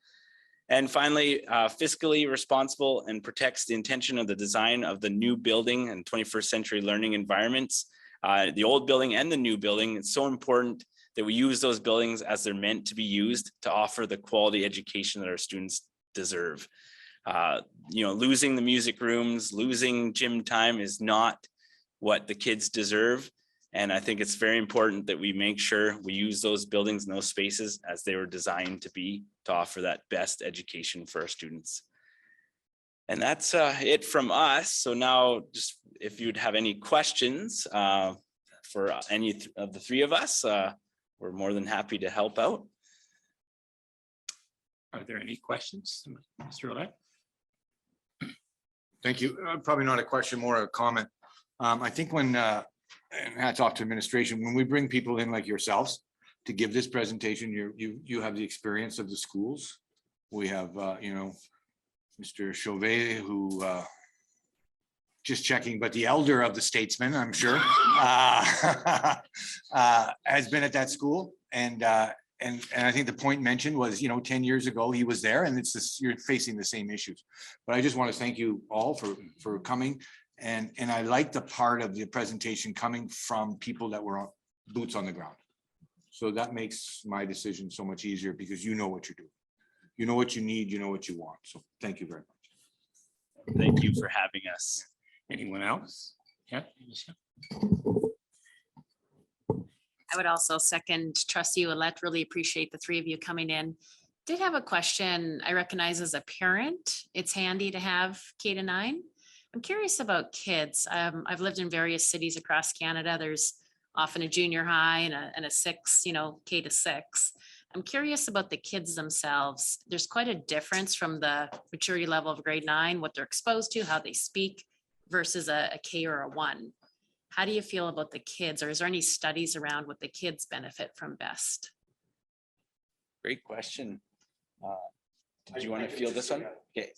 And finally, fiscally responsible and protects the intention of the design of the new building and 21st century learning environments. The old building and the new building, it's so important that we use those buildings as they're meant to be used to offer the quality education that our students deserve. Losing the music rooms, losing gym time is not what the kids deserve. And I think it's very important that we make sure we use those buildings and those spaces as they were designed to be, to offer that best education for our students. And that's it from us. So now, just if you'd have any questions for any of the 3 of us, we're more than happy to help out. Are there any questions, Mr. Ouellette? Thank you. Probably not a question, more a comment. I think when, and hats off to administration, when we bring people in like yourselves to give this presentation, you have the experience of the schools. We have, Mr. Chauvet, who just checking, but the elder of the statesman, I'm sure, has been at that school. And I think the point mentioned was, 10 years ago, he was there, and it's this, you're facing the same issues. But I just want to thank you all for coming. And I like the part of the presentation coming from people that were on boots on the ground. So that makes my decision so much easier, because you know what you're doing. You know what you need, you know what you want. So thank you very much. Thank you for having us. Anyone else? Yeah. I would also second Trustee Ouellette. Really appreciate the 3 of you coming in. Did have a question. I recognize as a parent, it's handy to have K-9. I'm curious about kids. I've lived in various cities across Canada. There's often a junior high and a 6, K-6. I'm curious about the kids themselves. There's quite a difference from the maturity level of grade 9, what they're exposed to, how they speak, versus a K or a 1. How do you feel about the kids, or is there any studies around what the kids benefit from best? Great question. Did you want to field this one? Okay.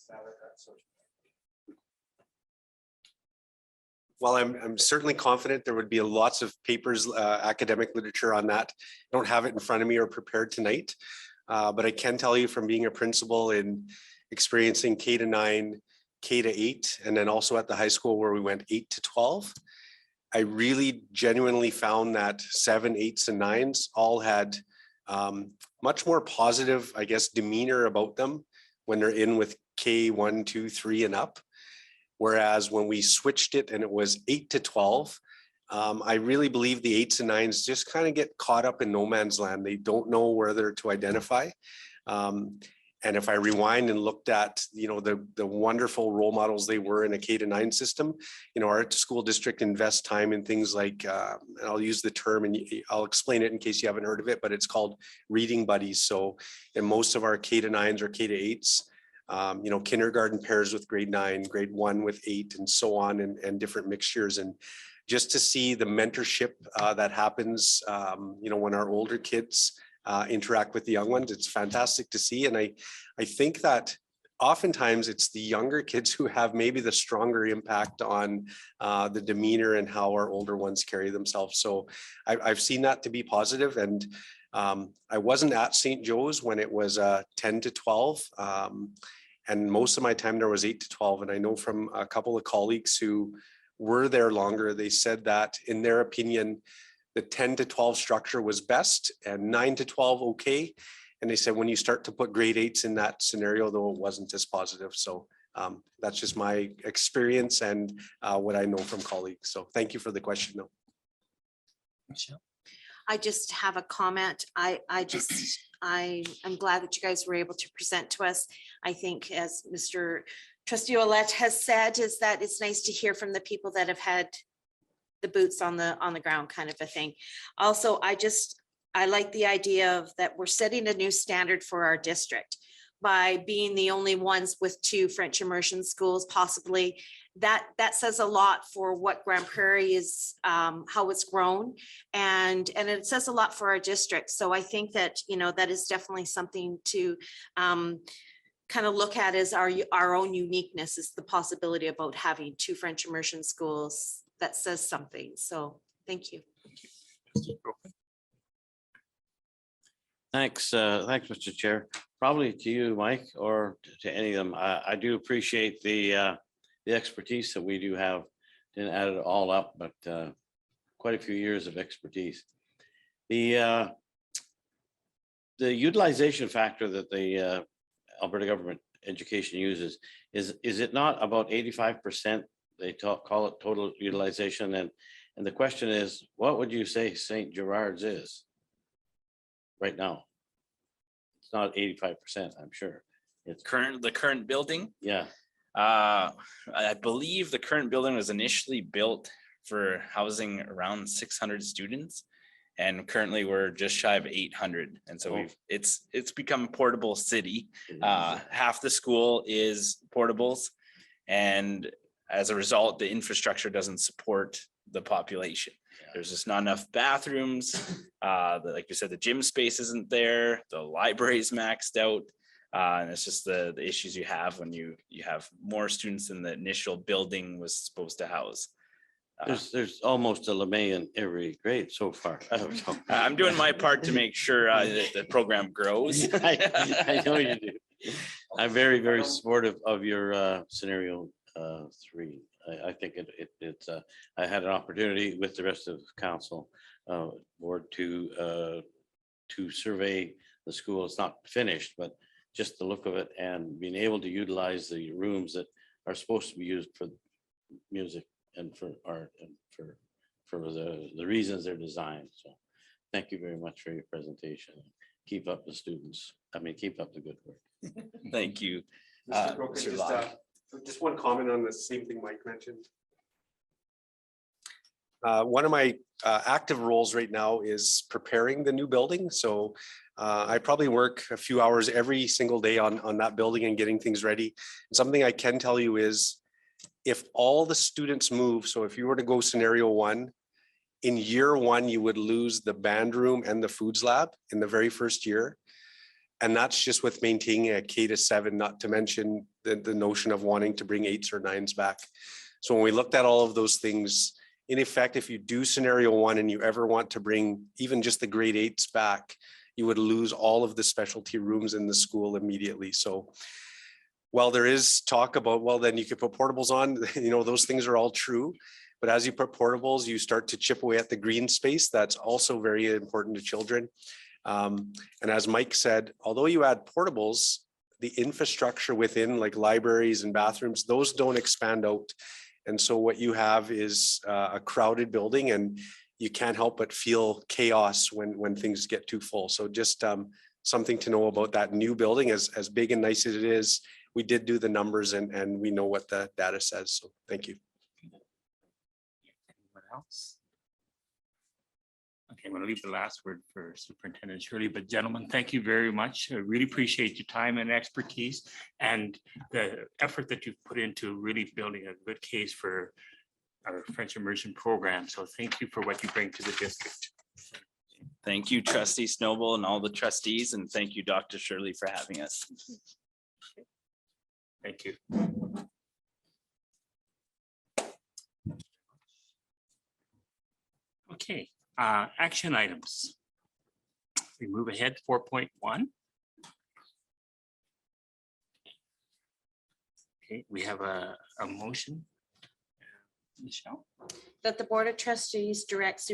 Well, I'm certainly confident there would be lots of papers, academic literature on that. I don't have it in front of me or prepared tonight, but I can tell you from being a principal and experiencing K-9, K-8, and then also at the high school where we went 8 to 12, I really genuinely found that 7, 8s, and 9s all had much more positive, I guess, demeanor about them when they're in with K1, 2, 3 and up. Whereas when we switched it and it was 8 to 12, I really believe the 8s and 9s just kind of get caught up in no man's land. They don't know where they're to identify. And if I rewind and looked at, the wonderful role models they were in a K-9 system, our school district invests time in things like, and I'll use the term and I'll explain it in case you haven't heard of it, but it's called reading buddies. So in most of our K-9s or K-8s, kindergarten pairs with grade 9, grade 1 with 8, and so on, and different mixtures. And just to see the mentorship that happens, when our older kids interact with the young ones, it's fantastic to see. And I think that oftentimes it's the younger kids who have maybe the stronger impact on the demeanor and how our older ones carry themselves. So I've seen that to be positive. And I wasn't at St. Joe's when it was 10 to 12. And most of my time there was 8 to 12. And I know from a couple of colleagues who were there longer, they said that in their opinion, the 10 to 12 structure was best and 9 to 12 okay. And they said, when you start to put grade 8s in that scenario, though, it wasn't as positive. So that's just my experience and what I know from colleagues. So thank you for the question, though. Michelle? I just have a comment. I'm glad that you guys were able to present to us. I think as Mr. Trustee Ouellette has said, is that it's nice to hear from the people that have had the boots on the ground kind of a thing. Also, I like the idea of that we're setting a new standard for our district by being the only ones with 2 French immersion schools, possibly. That says a lot for what Grand Prairie is, how it's grown, and it says a lot for our district. So I think that, you know, that is definitely something to kind of look at as our own uniqueness, is the possibility about having 2 French immersion schools. That says something. So thank you. Thanks, Mr. Chair. Probably to you, Mike, or to any of them. I do appreciate the expertise that we do have. Didn't add it all up, but quite a few years of expertise. The utilization factor that the Alberta government education uses, is it not about 85%? They call it total utilization. And the question is, what would you say St. Gerard's is right now? It's not 85%, I'm sure. It's The current building. yeah. I believe the current building was initially built for housing around 600 students. And currently we're just shy of 800. And so it's become a portable city. Half the school is portables. And as a result, the infrastructure doesn't support the population. There's just not enough bathrooms. Like you said, the gym space isn't there. The library's maxed out. And it's just the issues you have when you have more students than the initial building was supposed to house. There's almost a LeMay in every grade so far. I'm doing my part to make sure that the program grows. I know you do. I'm very, very supportive of your scenario 3. I think it's I had an opportunity with the rest of council board to survey the school. It's not finished, but just the look of it and being able to utilize the rooms that are supposed to be used for music and for art and for the reasons they're designed. So thank you very much for your presentation. Keep up the students. Keep up the good work. Thank you. Mr. Croker, Mr. Locke. just one comment on the same thing Mike mentioned. One of my active roles right now is preparing the new building. So I probably work a few hours every single day on that building and getting things ready. And something I can tell you is, if all the students move, so if you were to go scenario 1, in year 1, you would lose the band room and the foods lab in the very first year. And that's just with maintaining a K to 7, not to mention the notion of wanting to bring 8s or 9s back. So when we looked at all of those things, in effect, if you do scenario 1 and you ever want to bring even just the grade 8s back, you would lose all of the specialty rooms in the school immediately. So while there is talk about, well, then you could put portables on, those things are all true. But as you put portables, you start to chip away at the green space. That's also very important to children. And as Mike said, although you add portables, the infrastructure within, like libraries and bathrooms, those don't expand out. And so what you have is a crowded building, and you can't help but feel chaos when things get too full. So just something to know about that new building, as big and nice as it is. We did do the numbers and we know what the data says. So thank you. Anyone else? Okay, I'm going to leave the last word for Superintendent Shirley, but gentlemen, thank you very much. I really appreciate your time and expertise and the effort that you've put into really building a good case for our French immersion program. So thank you for what you bring to the district. Thank you, Trustee Snowball and all the trustees, and thank you, Dr. Shirley, for having us. Thank you. Okay, action items. We move ahead, 4.1. Okay, we have a motion. Michelle? That the Board of Trustees direct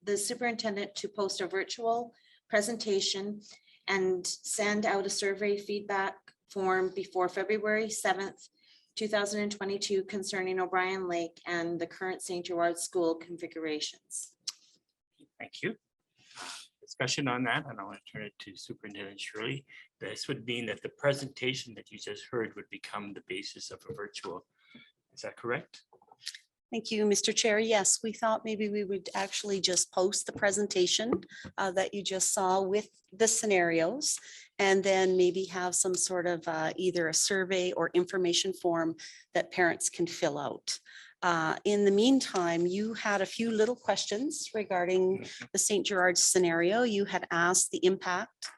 the superintendent to post a virtual presentation and send out a survey feedback form before February 7th, 2022 concerning O'Brien Lake and the current St. Gerard School configurations. Thank you. Discussion on that, and I want to turn it to Superintendent Shirley. This would mean that the presentation that you just heard would become the basis of a virtual. Is that correct? Thank you, Mr. Chair. Yes, we thought maybe we would actually just post the presentation that you just saw with the scenarios, and then maybe have some sort of either a survey or information form that parents can fill out. In the meantime, you had a few little questions regarding the St. Gerard scenario. You had asked the impact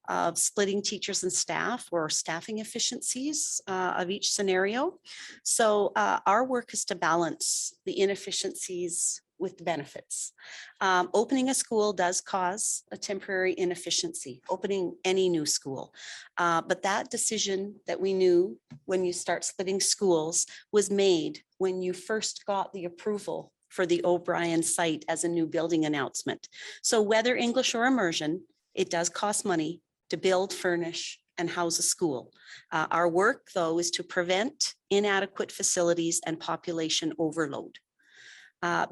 of splitting teachers and staff or staffing efficiencies of each scenario. So our work is to balance the inefficiencies with the benefits. Opening a school does cause a temporary inefficiency, opening any new school. But that decision that we knew when you start splitting schools was made when you first got the approval for the O'Brien site as a new building announcement. So whether English or immersion, it does cost money to build, furnish, and house a school. Our work, though, is to prevent inadequate facilities and population overload.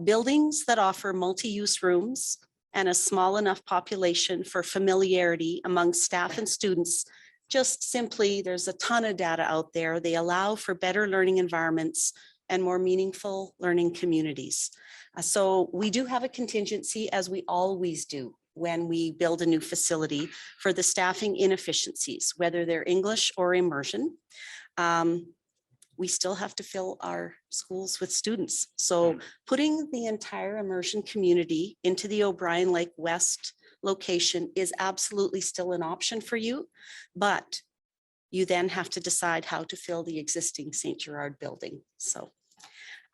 Buildings that offer multi-use rooms and a small enough population for familiarity among staff and students, just simply, there's a ton of data out there. They allow for better learning environments and more meaningful learning communities. So we do have a contingency, as we always do when we build a new facility, for the staffing inefficiencies, whether they're English or immersion. We still have to fill our schools with students. So putting the entire immersion community into the O'Brien Lake West location is absolutely still an option for you, but you then have to decide how to fill the existing St. Gerard building. So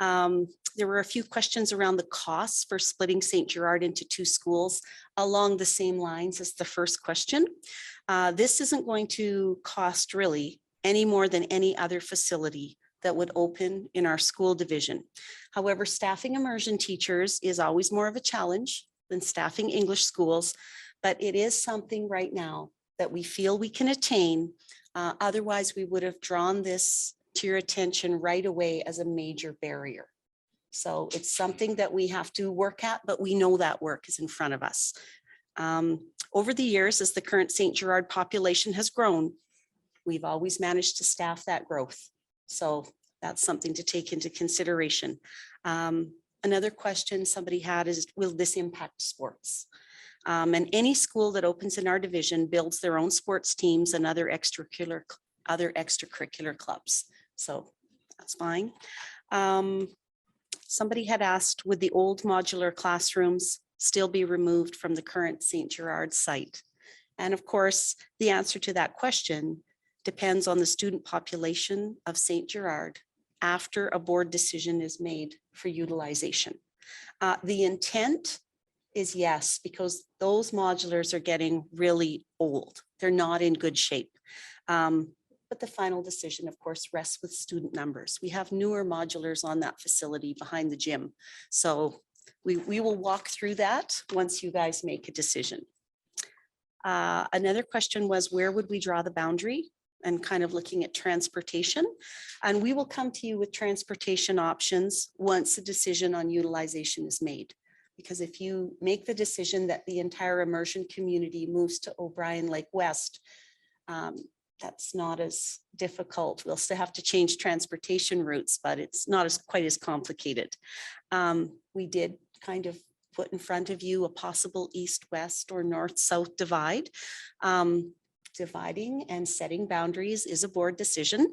there were a few questions around the costs for splitting St. Gerard into two schools along the same lines as the first question. This isn't going to cost really any more than any other facility that would open in our school division. However, staffing immersion teachers is always more of a challenge than staffing English schools, but it is something right now that we feel we can attain. Otherwise, we would have drawn this to your attention right away as a major barrier. So it's something that we have to work at, but we know that work is in front of us. Over the years, as the current St. Gerard population has grown, we've always managed to staff that growth. So that's something to take into consideration. Another question somebody had is, will this impact sports? And any school that opens in our division builds their own sports teams and other extracurricular clubs. So that's fine. Somebody had asked, would the old modular classrooms still be removed from the current St. Gerard site? And of course, the answer to that question depends on the student population of St. Gerard after a board decision is made for utilization. The intent is yes, because those modulars are getting really old. They're not in good shape. But the final decision, of course, rests with student numbers. We have newer modulars on that facility behind the gym. So we will walk through that once you guys make a decision. Another question was, where would we draw the boundary? And kind of looking at transportation. And we will come to you with transportation options once a decision on utilization is made. Because if you make the decision that the entire immersion community moves to O'Brien Lake West, that's not as difficult. We'll still have to change transportation routes, but it's not quite as complicated. We did kind of put in front of you a possible east-west or north-south divide. Dividing and setting boundaries is a board decision.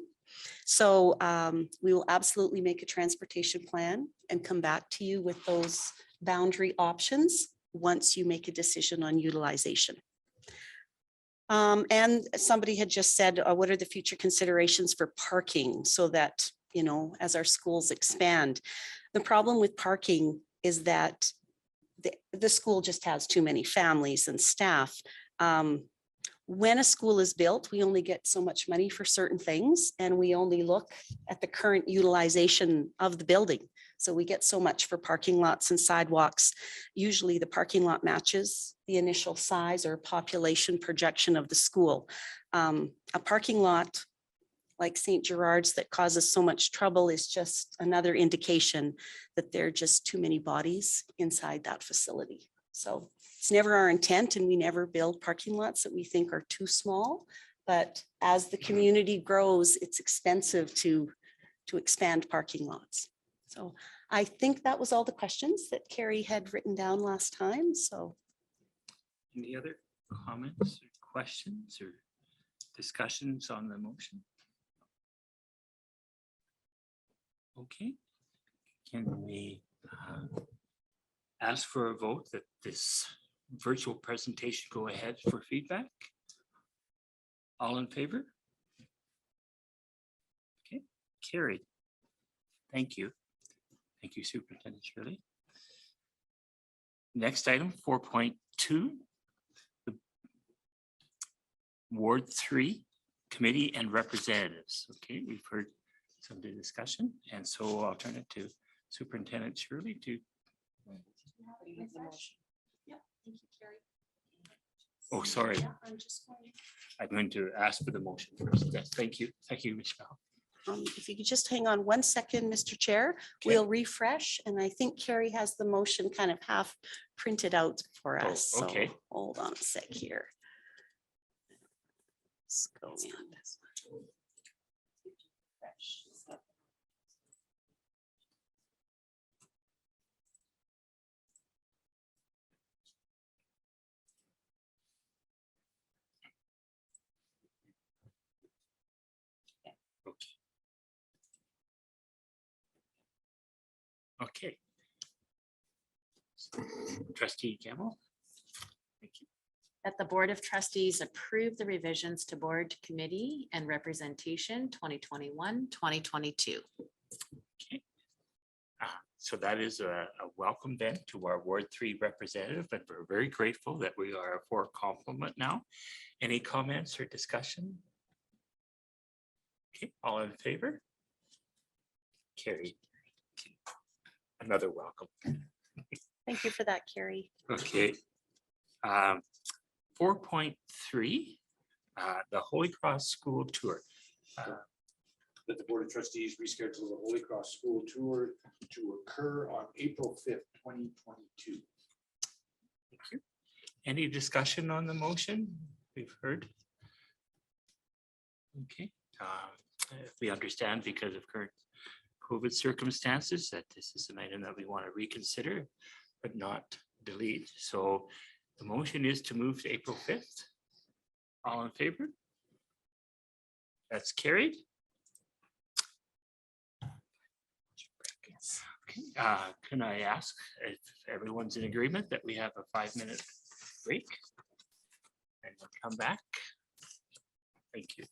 So we will absolutely make a transportation plan and come back to you with those boundary options once you make a decision on utilization. And somebody had just said, what are the future considerations for parking so that, you know, as our schools expand? The problem with parking is that the school just has too many families and staff. When a school is built, we only get so much money for certain things, and we only look at the current utilization of the building. So we get so much for parking lots and sidewalks. Usually the parking lot matches the initial size or population projection of the school. A parking lot like St. Gerard's that causes so much trouble is just another indication that there are just too many bodies inside that facility. So it's never our intent, and we never build parking lots that we think are too small. But as the community grows, it's expensive to expand parking lots. So I think that was all the questions that Carrie had written down last time. So Any other comments or questions or discussions on the motion? Okay, can we ask for a vote that this virtual presentation go ahead for feedback? All in favor? Okay, carried. Thank you. Thank you, Superintendent Shirley. Next item, 4.2. Ward 3 Committee and Representatives. Okay, we've heard some of the discussion, and so I'll turn it to Superintendent Shirley to. Oh, sorry. I'm going to ask for the motion first. Yes, thank you. Thank you, Michelle. if you could just hang on one second, Mr. Chair, Okay. we'll refresh. And I think Carrie has the motion kind of half printed out for Oh, us. So okay. hold on a sec here. Let's go in. Okay. Trustee Campbell. Thank you. That the Board of Trustees approve the revisions to Board Committee and Representation 2021-2022. Okay. So that is a welcome then to our Ward 3 representative, and we're very grateful that we are for a compliment now. Any comments or discussion? Okay, all in favor? Carried. Another welcome. Thank you for that, Carrie. Okay. 4.3, the Holy Cross School Tour. That the Board of Trustees reschedule the Holy Cross School Tour to occur on April 5th, 2022. Thank you. Any discussion on the motion? We've heard. Okay. We understand because of current COVID circumstances that this is an item that we want to reconsider, but not delete. So the motion is to move to April 5th. All in favor? That's carried. Okay, can I ask if everyone's in agreement that we have a 5-minute break? And we'll come back. Thank you.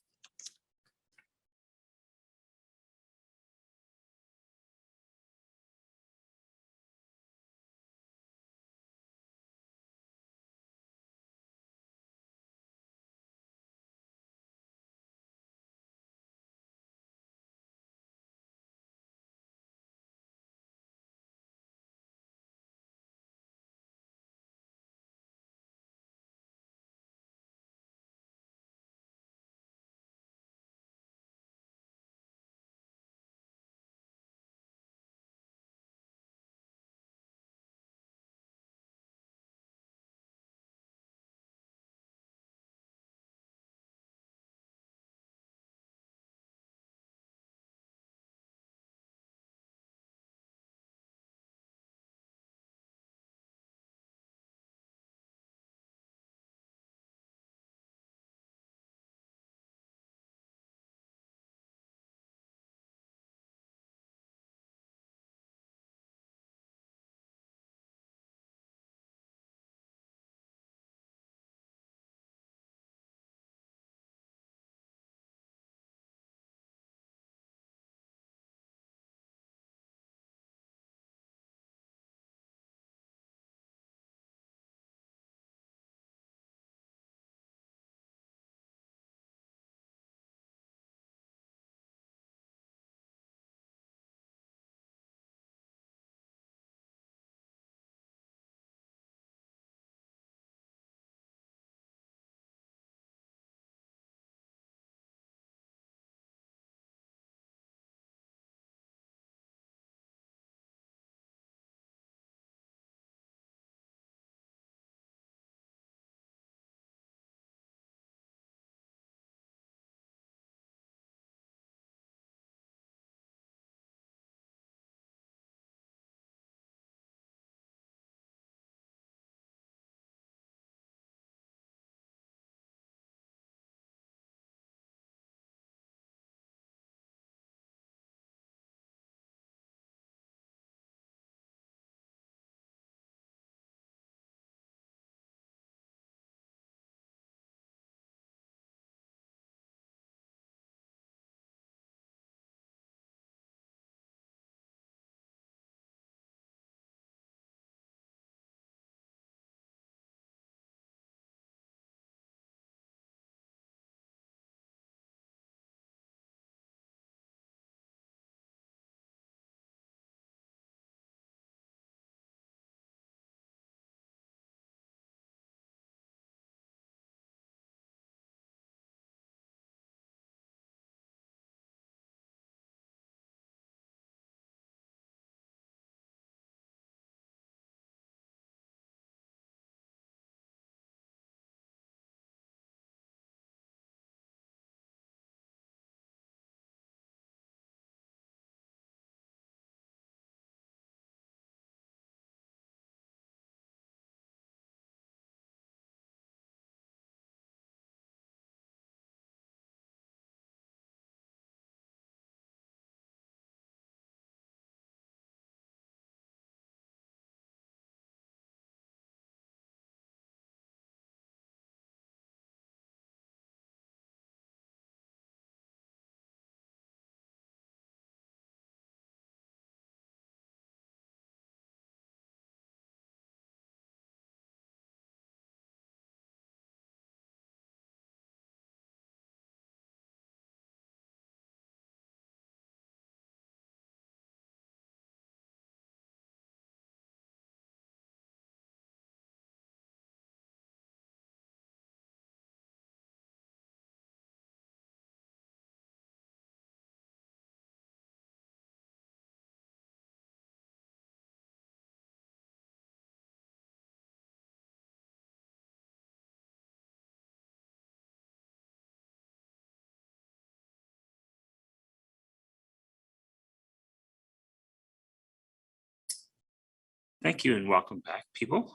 Thank you and welcome back, people.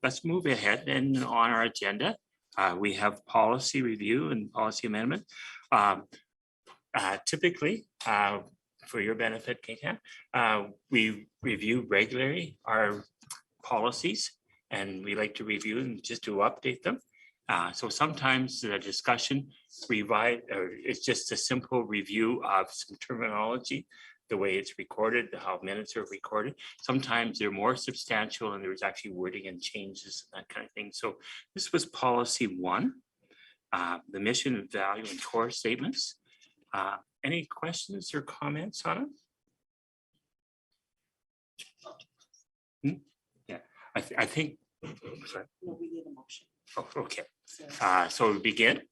Let's move ahead and on our agenda. We have policy review and policy amendment. Typically, for your benefit, Kate, we review regularly our policies and we like to review and just to update them. So sometimes the discussion it's just a simple review of some terminology, the way it's recorded, how minutes are recorded. Sometimes they're more substantial and there's actually wording and changes, that kind of thing. So this was policy 1, the mission and value and core statements. Any questions or comments on it? Yeah, I think. Sorry. No, we need a motion. Oh, okay. So we begin.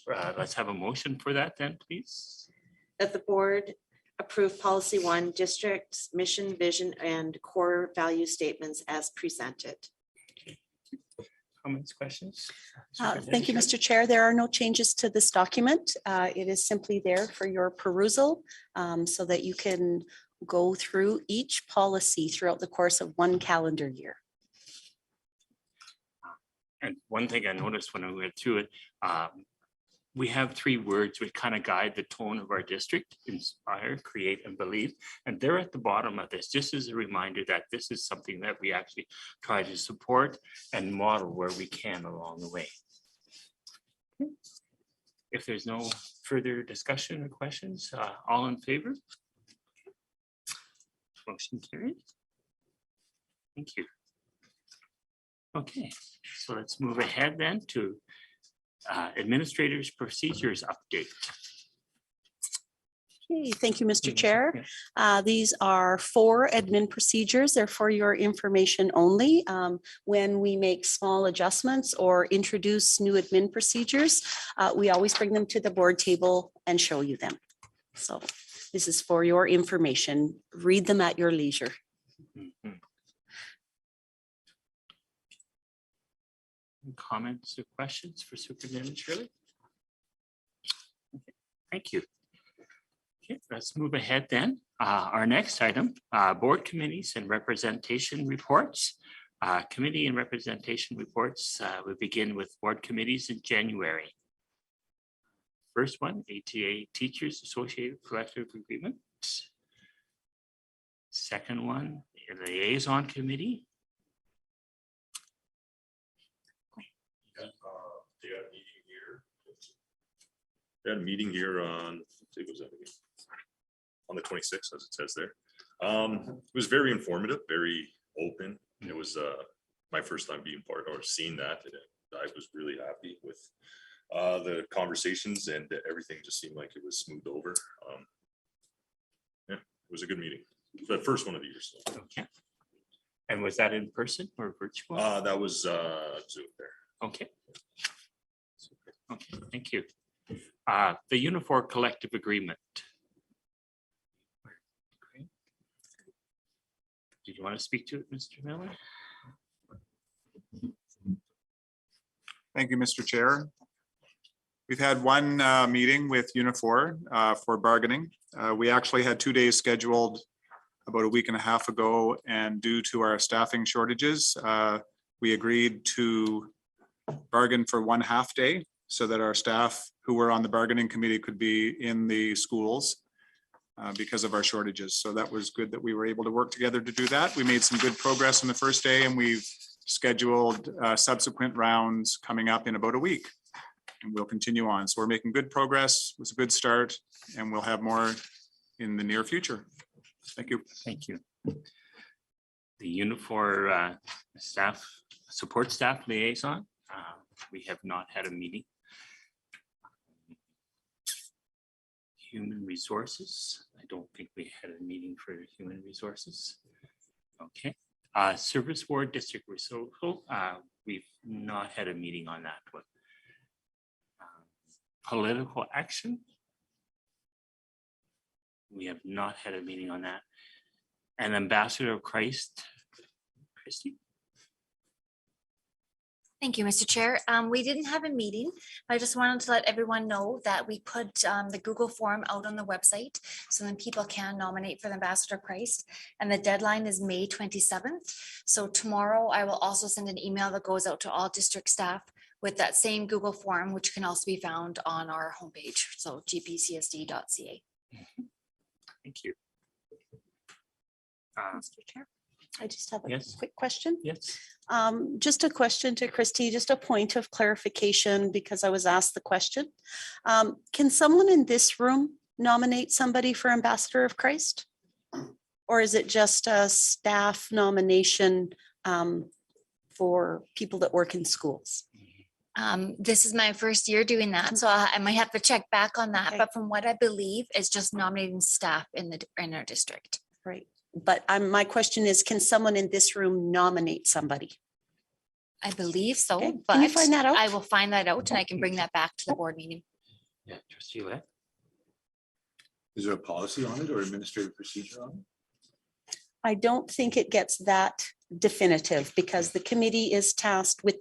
Let's have a motion for that then, please. That the board approve policy 1, district's mission, vision, and core value statements as presented. Comments, questions? Thank you, Mr. Chair. There are no changes to this document. It is simply there for your perusal so that you can go through each policy throughout the course of 1 calendar year. And one thing I noticed when I went through it, we have 3 words which kind of guide the tone of our district: inspire, create, and believe. And they're at the bottom of this, just as a reminder that this is something that we actually try to support and model where we can along the way. If there's no further discussion or questions, all in favor? Motion carried. Thank you. Okay, so let's move ahead then to administrators' procedures update. Okay, thank you, Mr. Chair. These are 4 admin procedures. They're for your information only. When we make small adjustments or introduce new admin procedures, we always bring them to the board table and show you them. So this is for your information. Read them at your leisure. Comments or questions for Superintendent Shirley? Okay, thank you. Okay, let's move ahead then. Our next item, board committees and representation reports. Committee and representation reports, we begin with board committees in January. First one, ATA Teachers Associated Collective Agreement. Second one, Liaison Committee. They had a meeting here on, on the 26th, as it says there. It was very informative, very open. It was my first time being part or seeing that. And I was really happy with the conversations, and everything just seemed like it was smoothed over. Yeah, it was a good meeting. The first one of the year. So. Okay. And was that in person or virtual? That was Zoom there. Okay. Okay, thank you. The Unifor Collective Agreement. Did you want to speak to it, Mr. Miller? Thank you, Mr. Chair. We've had one meeting with Unifor for bargaining. We actually had 2 days scheduled about a week and a half ago, and due to our staffing shortages, we agreed to bargain for 1 half day so that our staff who were on the bargaining committee could be in the schools because of our shortages. So that was good that we were able to work together to do that. We made some good progress on the first day, and we've scheduled subsequent rounds coming up in about a week. And we'll continue on. So we're making good progress. It was a good start, and we'll have more in the near future. Thank you. Thank you. The Unifor staff, support staff liaison. We have not had a meeting. Human resources. I don't think we had a meeting for human resources. Okay. Service Ward District Social. We've not had a meeting on that one. Political action. We have not had a meeting on that. And Ambassador of Christ, Christy. Thank you, Mr. Chair. We didn't have a meeting. I just wanted to let everyone know that we put the Google form out on the website, so then people can nominate for the Ambassador of Christ. And the deadline is May 27th. So tomorrow I will also send an email that goes out to all district staff with that same Google form, which can also be found on our homepage, so gpcsd.ca. Thank you. Mr. Chair, I just have a Yes. quick question. Yes. Just a question to Christy, just a point of clarification because I was asked the question. Can someone in this room nominate somebody for Ambassador of Christ? Or is it just a staff nomination for people that work in schools? This is my first year doing that, so I might have to check back on that. Okay. But from what I believe, it's just nominating staff in our district. Right. But my question is, can someone in this room nominate somebody? I believe so, Okay, but can you find that out? I will find that out and I can bring that back to the board meeting. Yeah, trustee Let. Is there a policy on it or administrative procedure on it? I don't think it gets that definitive because the committee is tasked with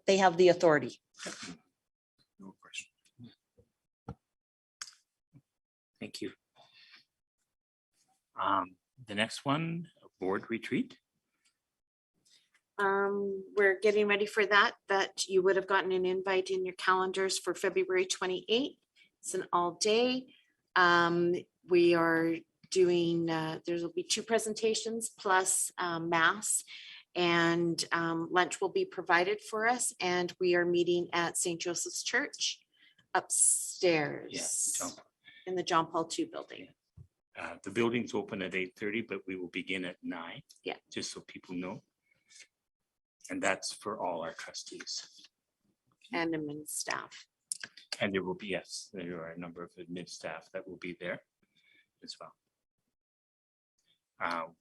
they have the authority. No question. Thank you. The next one, a board retreat. We're getting ready for that, you would have gotten an invite in your calendars for February 28th. It's an all day. We are doing, there will be 2 presentations plus mass, and lunch will be provided for us. And we are meeting at St. Joseph's Church upstairs in the John Paul II building. The building's open at 8:30, but we will begin at 9. Yeah. Just so people know. And that's for all our trustees. And admin staff. And there will be, yes, there are a number of admin staff that will be there as well.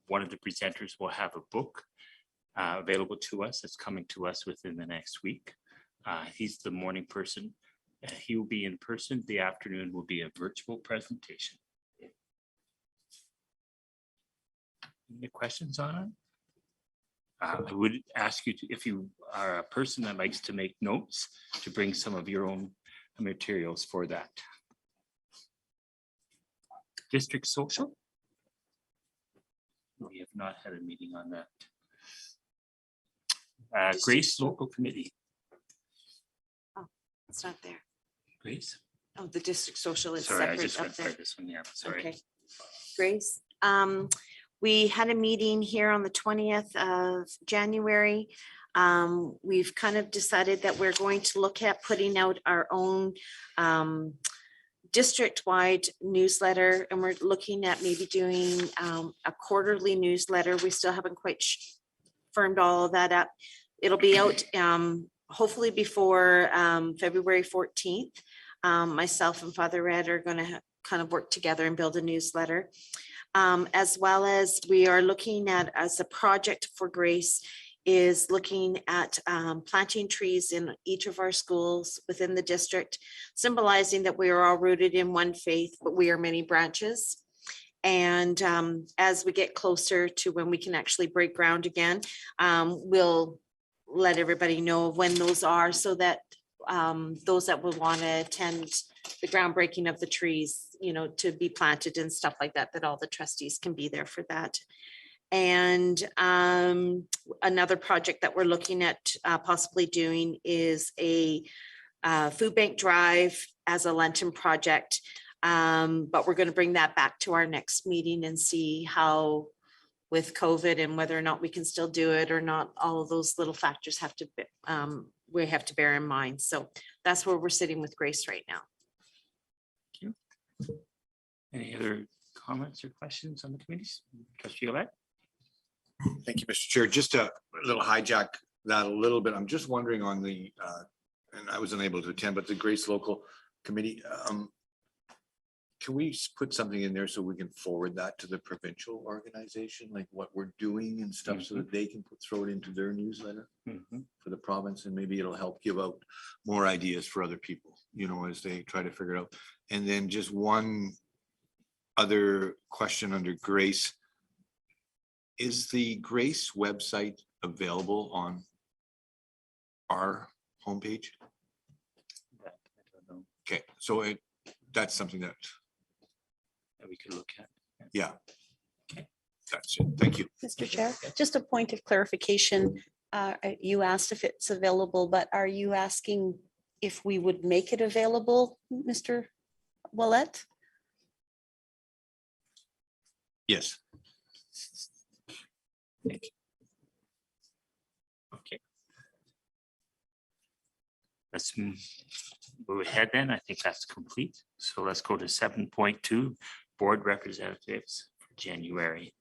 One of the presenters will have a book available to us. It's coming to us within the next week. He's the morning person. He will be in person. The afternoon will be a virtual presentation. Any questions on it? I would ask you to, if you are a person that likes to make notes, to bring some of your own materials for that. District social? We have not had a meeting on that. Grace Local Committee. Oh, it's not there. Grace? Oh, the district social is Sorry, I separate just up went there. by this one, yeah, sorry. Okay. Grace, we had a meeting here on the 20th of January. We've kind of decided that we're going to look at putting out our own district-wide newsletter, and we're looking at maybe doing a quarterly newsletter. We still haven't quite firmed all of that up. It'll be out hopefully before February 14th. Myself and Father Red are going to kind of work together and build a newsletter. As well as we are looking at, as a project for Grace, is looking at planting trees in each of our schools within the district, symbolizing that we are all rooted in one faith, but we are many branches. And as we get closer to when we can actually break ground again, we'll let everybody know when those are, so that those that will want to attend the groundbreaking of the trees, you know, to be planted and stuff like that, that all the trustees can be there for that. And another project that we're looking at possibly doing is a food bank drive as a Lenten project. But we're going to bring that back to our next meeting and see how, with COVID and whether or not we can still do it or not, all of those little factors have to, we have to bear in mind. So that's where we're sitting with Grace right now. Thank you. Any other comments or questions on the committees? Trustee Olet? Thank you, Mr. Chair. Just a little hijack that a little bit. I'm just wondering on the, and I was unable to attend, but the Grace Local Committee, can we put something in there so we can forward that to the provincial organization, like what we're doing and stuff, so that they can throw it into their newsletter for the province, and maybe it'll help give out more ideas for other people, you know, as they try to figure it out. And then just one other question under Grace. Is the Grace website available on our homepage? That I don't know, Okay, so that's something that, that we could look at. yeah. Okay. That's it. Thank you. Mr. Chair, just a point of clarification. You asked if it's available, but are you asking if we would make it available, Mr. Willett? Yes. Okay. Let's move ahead then. I think that's complete. So let's go to 7.2, board representatives for January.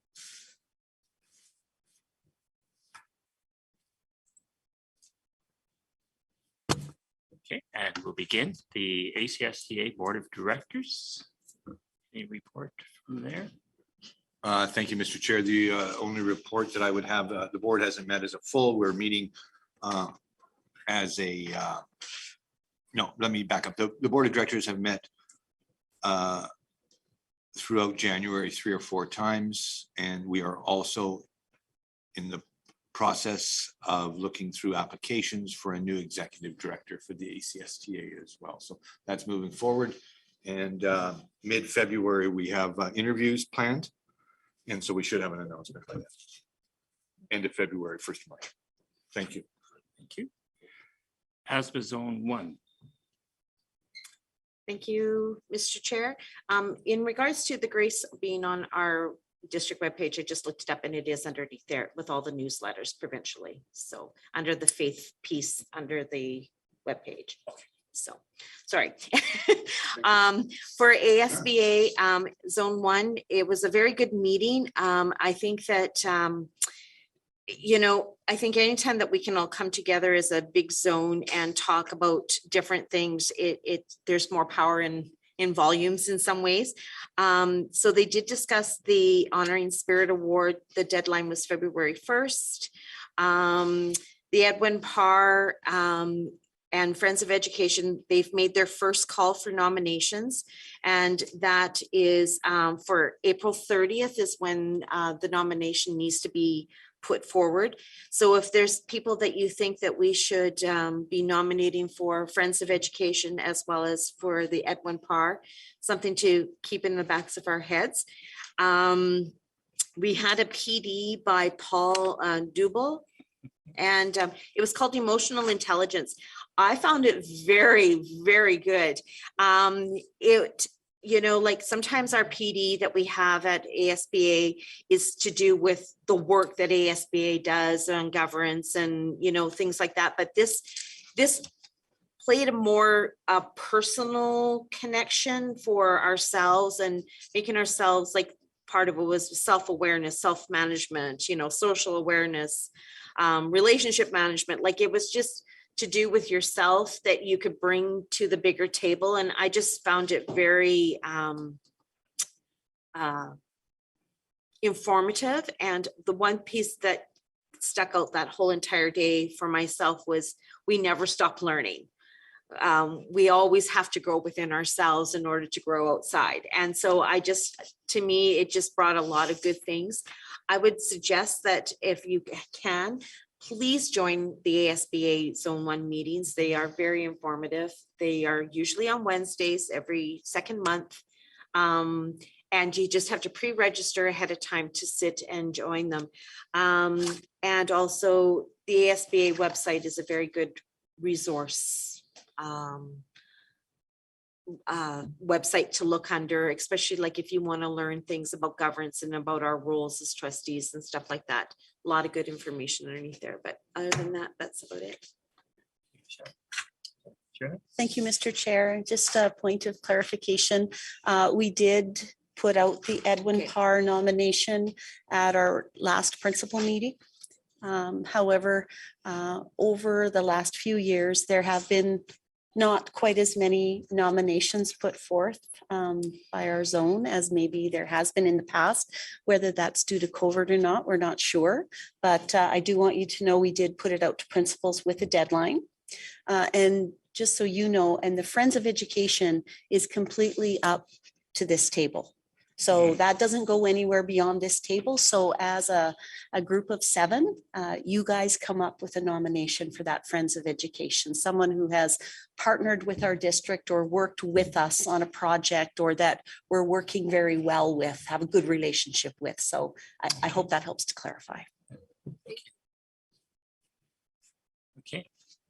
Okay, and we'll begin the ACSTA Board of Directors. Any report from there? Thank you, Mr. Chair. The only report that I would have, the board hasn't met as a full. We're meeting as a, no, let me back up. The Board of Directors have met throughout January 3 or 4 times, and we are also in the process of looking through applications for a new executive director for the ACSTA as well. So that's moving forward. And mid-February, we have interviews planned. And so we should have an announcement by then. End of February, 1st of March. Thank you. Thank you. ASBA Zone 1. Thank you, Mr. Chair. In regards to the Grace being on our district webpage, I just looked it up and it is underneath there with all the newsletters provincially. So under the faith piece under the webpage. So, sorry. For ASBA Zone 1, it was a very good meeting. I think that, you know, I think anytime that we can all come together as a big zone and talk about different things, there's more power in volumes in some ways. So they did discuss the Honoring Spirit Award. The deadline was February 1st. The Edwin Parr and Friends of Education, they've made their first call for nominations. And that is for April 30th is when the nomination needs to be put forward. So if there's people that you think that we should be nominating for Friends of Education as well as for the Edwin Parr, something to keep in the backs of our heads. We had a PD by Paul Dubel, and it was called Emotional Intelligence. I found it very, very good. You know, like sometimes our PD that we have at ASBA is to do with the work that ASBA does on governance and, you know, things like that. But this played a more personal connection for ourselves and making ourselves like part of it was self-awareness, self-management, you know, social awareness, relationship management. Like it was just to do with yourself that you could bring to the bigger table. And I just found it very informative. And the one piece that stuck out that whole entire day for myself was we never stop learning. We always have to grow within ourselves in order to grow outside. And so to me, it just brought a lot of good things. I would suggest that if you can, please join the ASBA Zone 1 meetings. They are very informative. They are usually on Wednesdays every second month. And you just have to pre-register ahead of time to sit and join them. And also the ASBA website is a very good resource website to look under, especially like if you want to learn things about governance and about our roles as trustees and stuff like that. A lot of good information underneath there, but other than that, that's about it. Thank you, Mr. Chair. Just a point of clarification. We did put out the Edwin Parr nomination at our last principal meeting. However, over the last few years, there have been not quite as many nominations put forth by our zone as maybe there has been in the past. Whether that's due to COVID or not, we're not sure. But I do want you to know we did put it out to principals with a deadline. And just so you know, and the Friends of Education is completely up to this table. So that doesn't go anywhere beyond this table. So as a group of 7, you guys come up with a nomination for that Friends of Education, someone who has partnered with our district or worked with us on a project or that we're working very well with, have a good relationship with. So I hope that helps to clarify. Okay.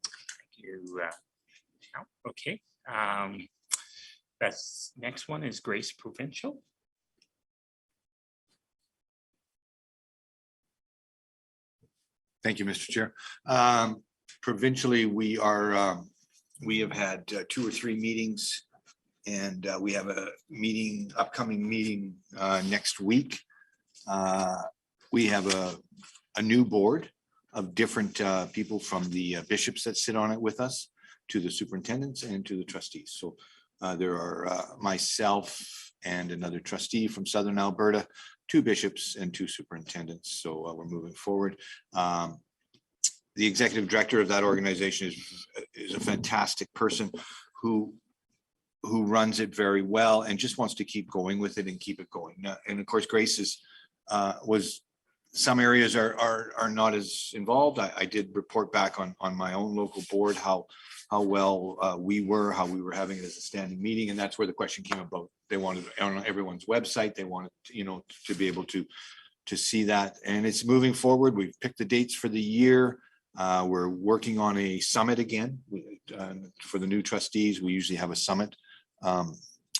Thank you. Okay. That's next one is Grace Provincial. Thank you, Mr. Chair. Provincially, we have had 2 or 3 meetings, and we have a upcoming meeting next week. We have a new board of different people, from the bishops that sit on it with us to the superintendents and to the trustees. So there are myself and another trustee from Southern Alberta, 2 bishops and 2 superintendents. So we're moving forward. The executive director of that organization is a fantastic person who runs it very well and just wants to keep going with it and keep it going. And of course, Grace was, some areas are not as involved. I did report back on my own local board how well we were having it as a standing meeting, and that's where the question came about. They wanted on everyone's website. They wanted, to be able to see that, and it's moving forward. We've picked the dates for the year. We're working on a summit again for the new trustees. We usually have a summit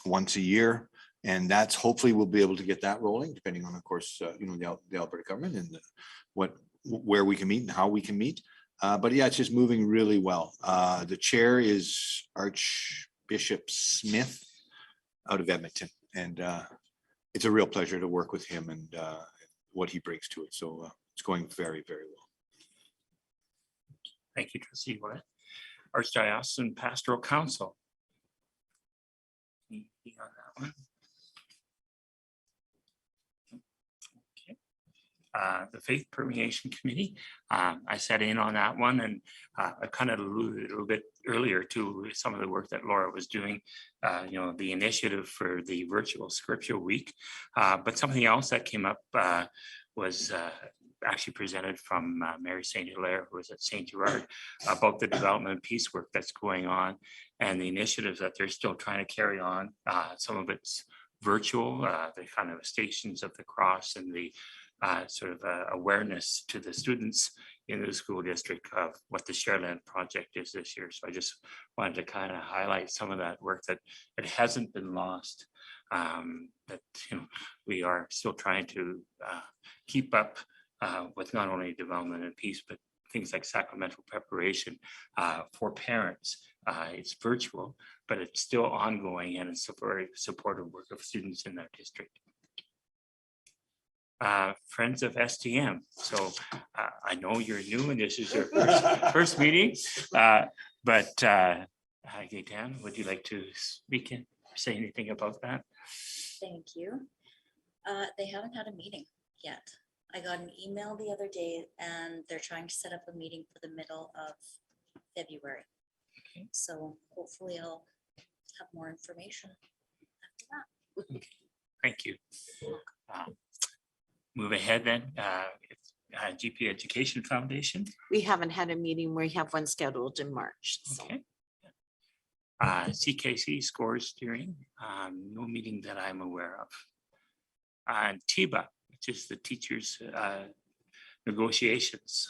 once a year, and that's hopefully we'll be able to get that rolling, depending on, of course, the Alberta government and where we can meet and how we can meet. But yeah, it's just moving really well. The chair is Archbishop Smith out of Edmonton, and it's a real pleasure to work with him and what he brings to it. So it's going very, very well. Thank you, Trustee Willett. Archdiocesan Pastoral Council. Anything on that one? Okay. The Faith Permeation Committee, I sat in on that one, and I kind of alluded a little bit earlier to some of the work that Laura was doing, the initiative for the virtual scripture week. But something else that came up was actually presented from Mary St. Hilaire, who was at St. Gerard, about the development and peace work that's going on and the initiatives that they're still trying to carry on. Some of it's virtual, the kind of Stations of the Cross and the sort of awareness to the students in the school district of what the Shareland project is this year. So I just wanted to kind of highlight some of that work, that it hasn't been lost, that we are still trying to keep up with not only development and peace, but things like sacramental preparation for parents. It's virtual, but it's still ongoing, and it's a very supportive work of students in that district. Friends of STM. So I know you're new and this is your first meeting, but Gaetan, would you like to speak and say anything about that? Thank you. They haven't had a meeting yet. I got an email the other day and they're trying to set up a meeting for the middle of February. Okay. So hopefully I'll have more information after that. Okay. Thank you. Move ahead then. GP Education Foundation. We haven't had a meeting. We have one scheduled in March. So. Okay. CKC Scores Steering, no meeting that I'm aware of. And TIBA, which is the teachers negotiations.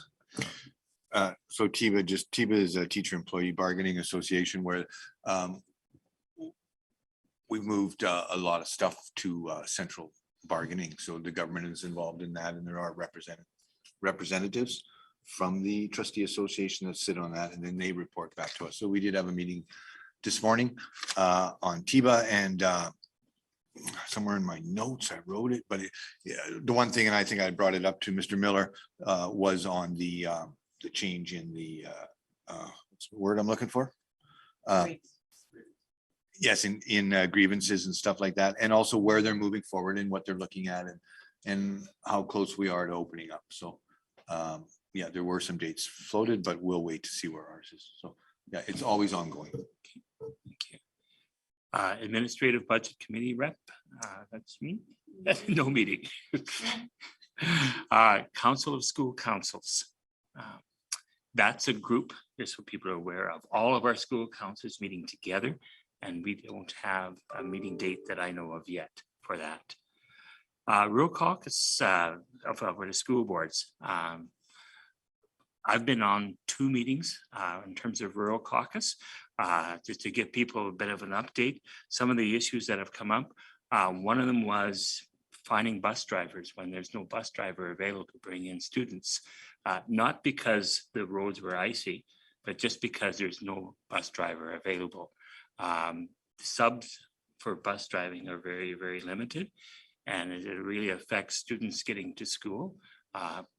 So TIBA is a Teacher Employee Bargaining Association, where we've moved a lot of stuff to central bargaining. So the government is involved in that, and there are representatives from the trustee association that sit on that, and then they report back to us. So we did have a meeting this morning on TIBA, and somewhere in my notes I wrote it, but the one thing, and I think I brought it up to Mr. Miller, was on the change in the what's the word I'm looking for? Yes, in grievances and stuff like that, and also where they're moving forward and what they're looking at, and how close we are to opening up. So yeah, there were some dates floated, but we'll wait to see where ours is. So yeah, it's always ongoing. Thank you. Administrative Budget Committee rep, That's me. No meeting. Council of School Councils. That's a group, just so people are aware of, all of our school councils meeting together. And we don't have a meeting date that I know of yet for that. Rural Caucus for the school boards. I've been on 2 meetings in terms of Rural Caucus, just to give people a bit of an update. Some of the issues that have come up, one of them was finding bus drivers when there's no bus driver available to bring in students. Not because the roads were icy, but just because there's no bus driver available. Subs for bus driving are very, very limited, and it really affects students getting to school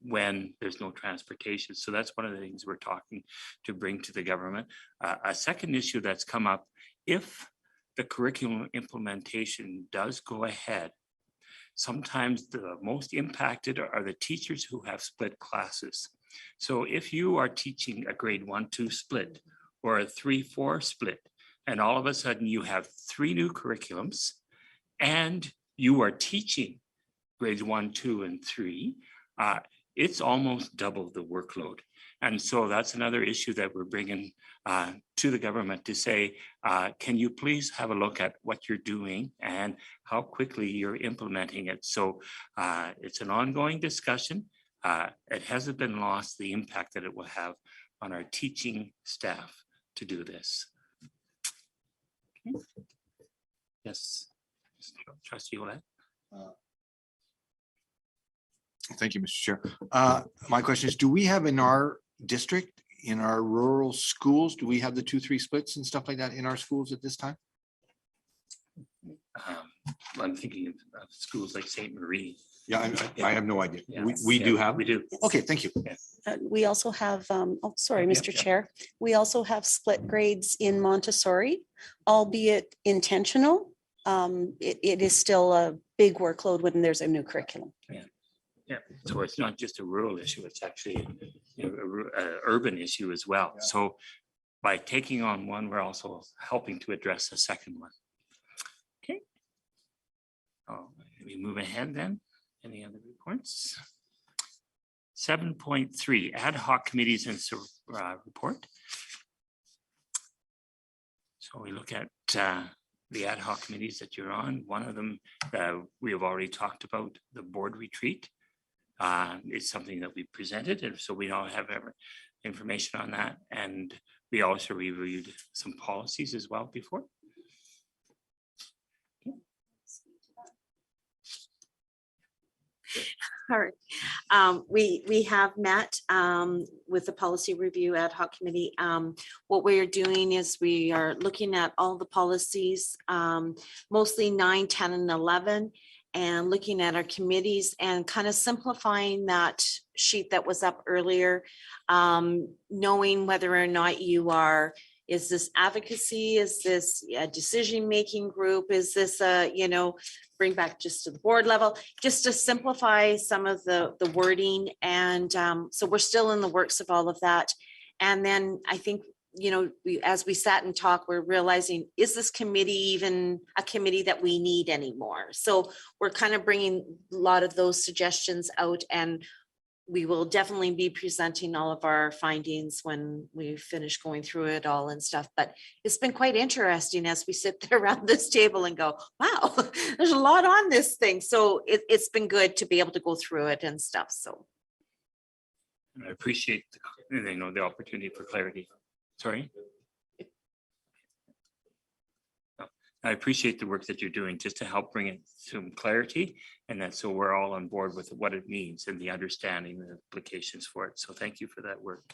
when there's no transportation. So that's one of the things we're talking to bring to the government. A second issue that's come up, if the curriculum implementation does go ahead, sometimes the most impacted are the teachers who have split classes. So if you are teaching a grade 1-2 split or a 3-4 split, and all of a sudden you have 3 new curriculums and you are teaching grades 1, 2, and 3, it's almost double the workload. And so that's another issue that we're bringing to the government to say, can you please have a look at what you're doing and how quickly you're implementing it? So it's an ongoing discussion. It hasn't been lost, the impact that it will have on our teaching staff to do this. Okay. Yes, Trustee Olet. Thank you, Mr. Chair. My question is, do we have in our district, in our rural schools, do we have the 2-3 splits and stuff like that in our schools at this time? I'm thinking of schools like St. Marie. Yeah, I have no idea. Yeah. We do have? We do. Okay, thank you. We also have, oh, sorry, Yeah, Mr. yeah. Chair. We also have split grades in Montessori, albeit intentional. It is still a big workload when there's a new curriculum. Yeah, so it's not just a rural issue, it's actually an urban issue as well. So by taking on one, we're also helping to address the second one. Okay. Oh, we move ahead then. Any other reports? 7.3 ad hoc committees and report. So we look at the ad hoc committees that you're on. One of them we have already talked about, the board retreat. It's something that we presented, and so we all have information on that. And we also reviewed some policies as well before. All right. We have met with the policy review ad hoc committee. What we are doing is we are looking at all the policies, mostly 9, 10, and 11, and looking at our committees and kind of simplifying that sheet that was up earlier, knowing whether or not you are, is this advocacy? Is this a decision-making group? Is this a, bring back just to the board level, just to simplify some of the wording. And so we're still in the works of all of that. And then I think, as we sat and talked, we're realizing, is this committee even a committee that we need anymore? So we're kind of bringing a lot of those suggestions out, and we will definitely be presenting all of our findings when we finish going through it all and stuff. But it's been quite interesting as we sit there around this table and go, wow, there's a lot on this thing. So it's been good to be able to go through it and stuff. So I appreciate the opportunity for clarity. Sorry. I appreciate the work that you're doing just to help bring it some clarity, and that so we're all on board with what it means and the understanding and the implications for it. So thank you for that work.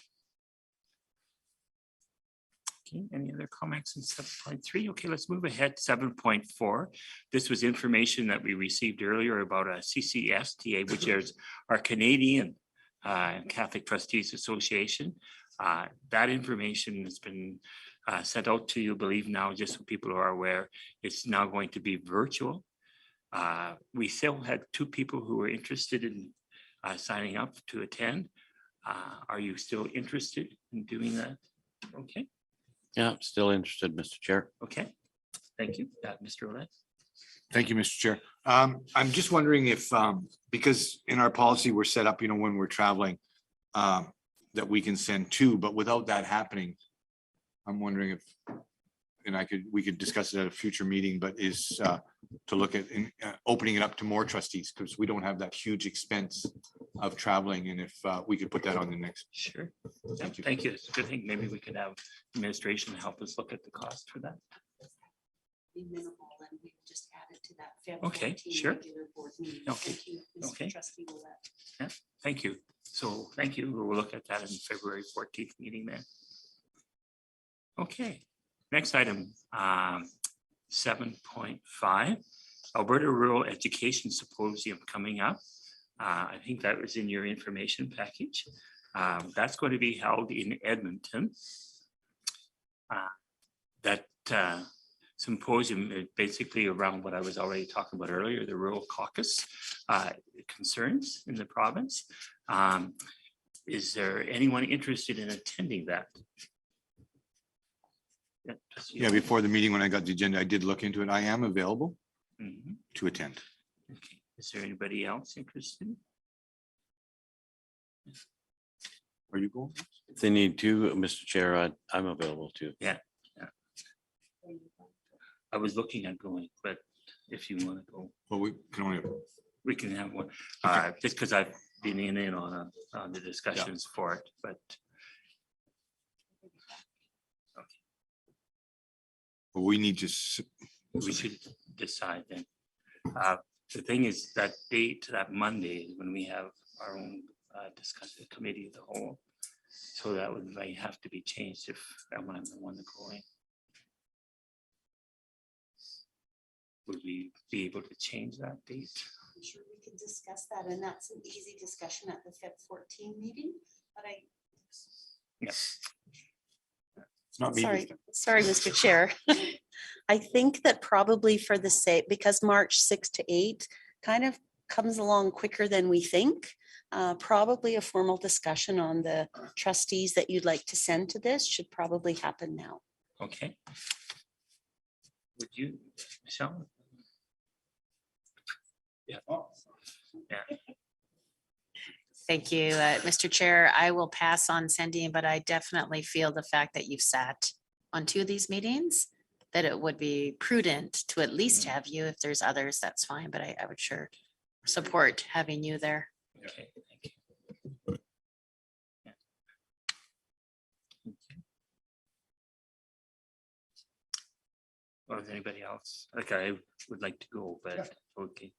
Okay, any other comments in 7.3? Okay, let's move ahead. 7.4. This was information that we received earlier about a CCSTA, which is our Canadian Catholic Trustees Association. That information has been sent out to you, believe now, just so people are aware. It's now going to be virtual. We still had 2 people who were interested in signing up to attend. Are you still interested in doing that? Okay. Yeah, I'm still interested, Mr. Chair. Okay, thank you. Mr. Olet? Thank you, Mr. Chair. I'm just wondering if, because in our policy, we're set up, when we're traveling, that we can send two, but without that happening, I'm wondering if, and we could discuss it at a future meeting, but is to look at opening it up to more trustees, because we don't have that huge expense of traveling, and if we could put that on the next. Sure. Thank you. Thank you. It's a good thing. Maybe we could have administration help us look at the cost for that. Be minimal, and we just add it to that Feb. Okay, 14 sure. regular board meeting. Okay, Thank you, Mr. okay. Trustee Willett. Thank you. So thank you. We'll look at that in February 14th meeting then. Okay, next item, 7.5, Alberta Rural Education Symposium coming up. I think that was in your information package. That's going to be held in Edmonton. That symposium is basically around what I was already talking about earlier, the rural caucus concerns in the province. Is there anyone interested in attending that? Yeah, before the meeting, when I got the agenda, I did look into it. I am available Mhm. to attend. Okay. Is there anybody else interested? Are you going? If they need to, Mr. Chair, I'm available too. Yeah. I was looking at going, but if you want to go, Well, we can only, we can have one. Just because I've been in on the discussions for it, but we need to, we should decide then. The thing is that date, that Monday, is when we have our own discussion committee of the whole. So that would may have to be changed if I'm the one to go in. Would we be able to change that date? I'm sure we can discuss that, and that's an easy discussion at the Feb 14 meeting, but Yes. it's not me. Sorry, Mr. Chair. I think that probably for the sake, because March 6 to 8 kind of comes along quicker than we think. Probably a formal discussion on the trustees that you'd like to send to this should probably happen now. Okay. Would you, Michelle? Yeah. Yeah. Thank you, Mr. Chair. I will pass on sending, but I definitely feel the fact that you've sat on two of these meetings, that it would be prudent to at least have you. If there's others, that's fine, but I would sure support having you there. Okay, thank you. Yeah. Okay. Or is anybody else? Like I would like to go, but okay.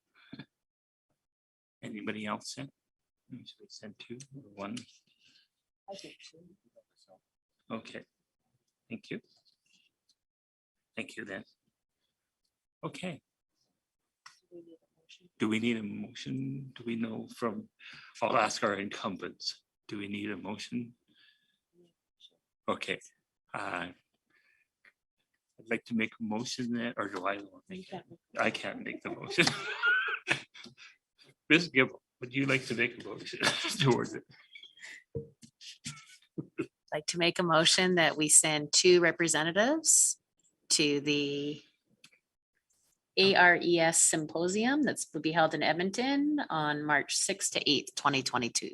Anybody else? Should we send two or one? Okay, thank you. Thank you then. Okay. Do we need a motion? Do we know from, I'll ask our incumbents. Do we need a motion? Okay. I'd like to make a motion that, or do I? I can't make the motion. Ms. Gibble, would you like to make a motion towards it? Like to make a motion that we send two representatives to the ARES symposium that's will be held in Edmonton on March 6th to 8th, 2022.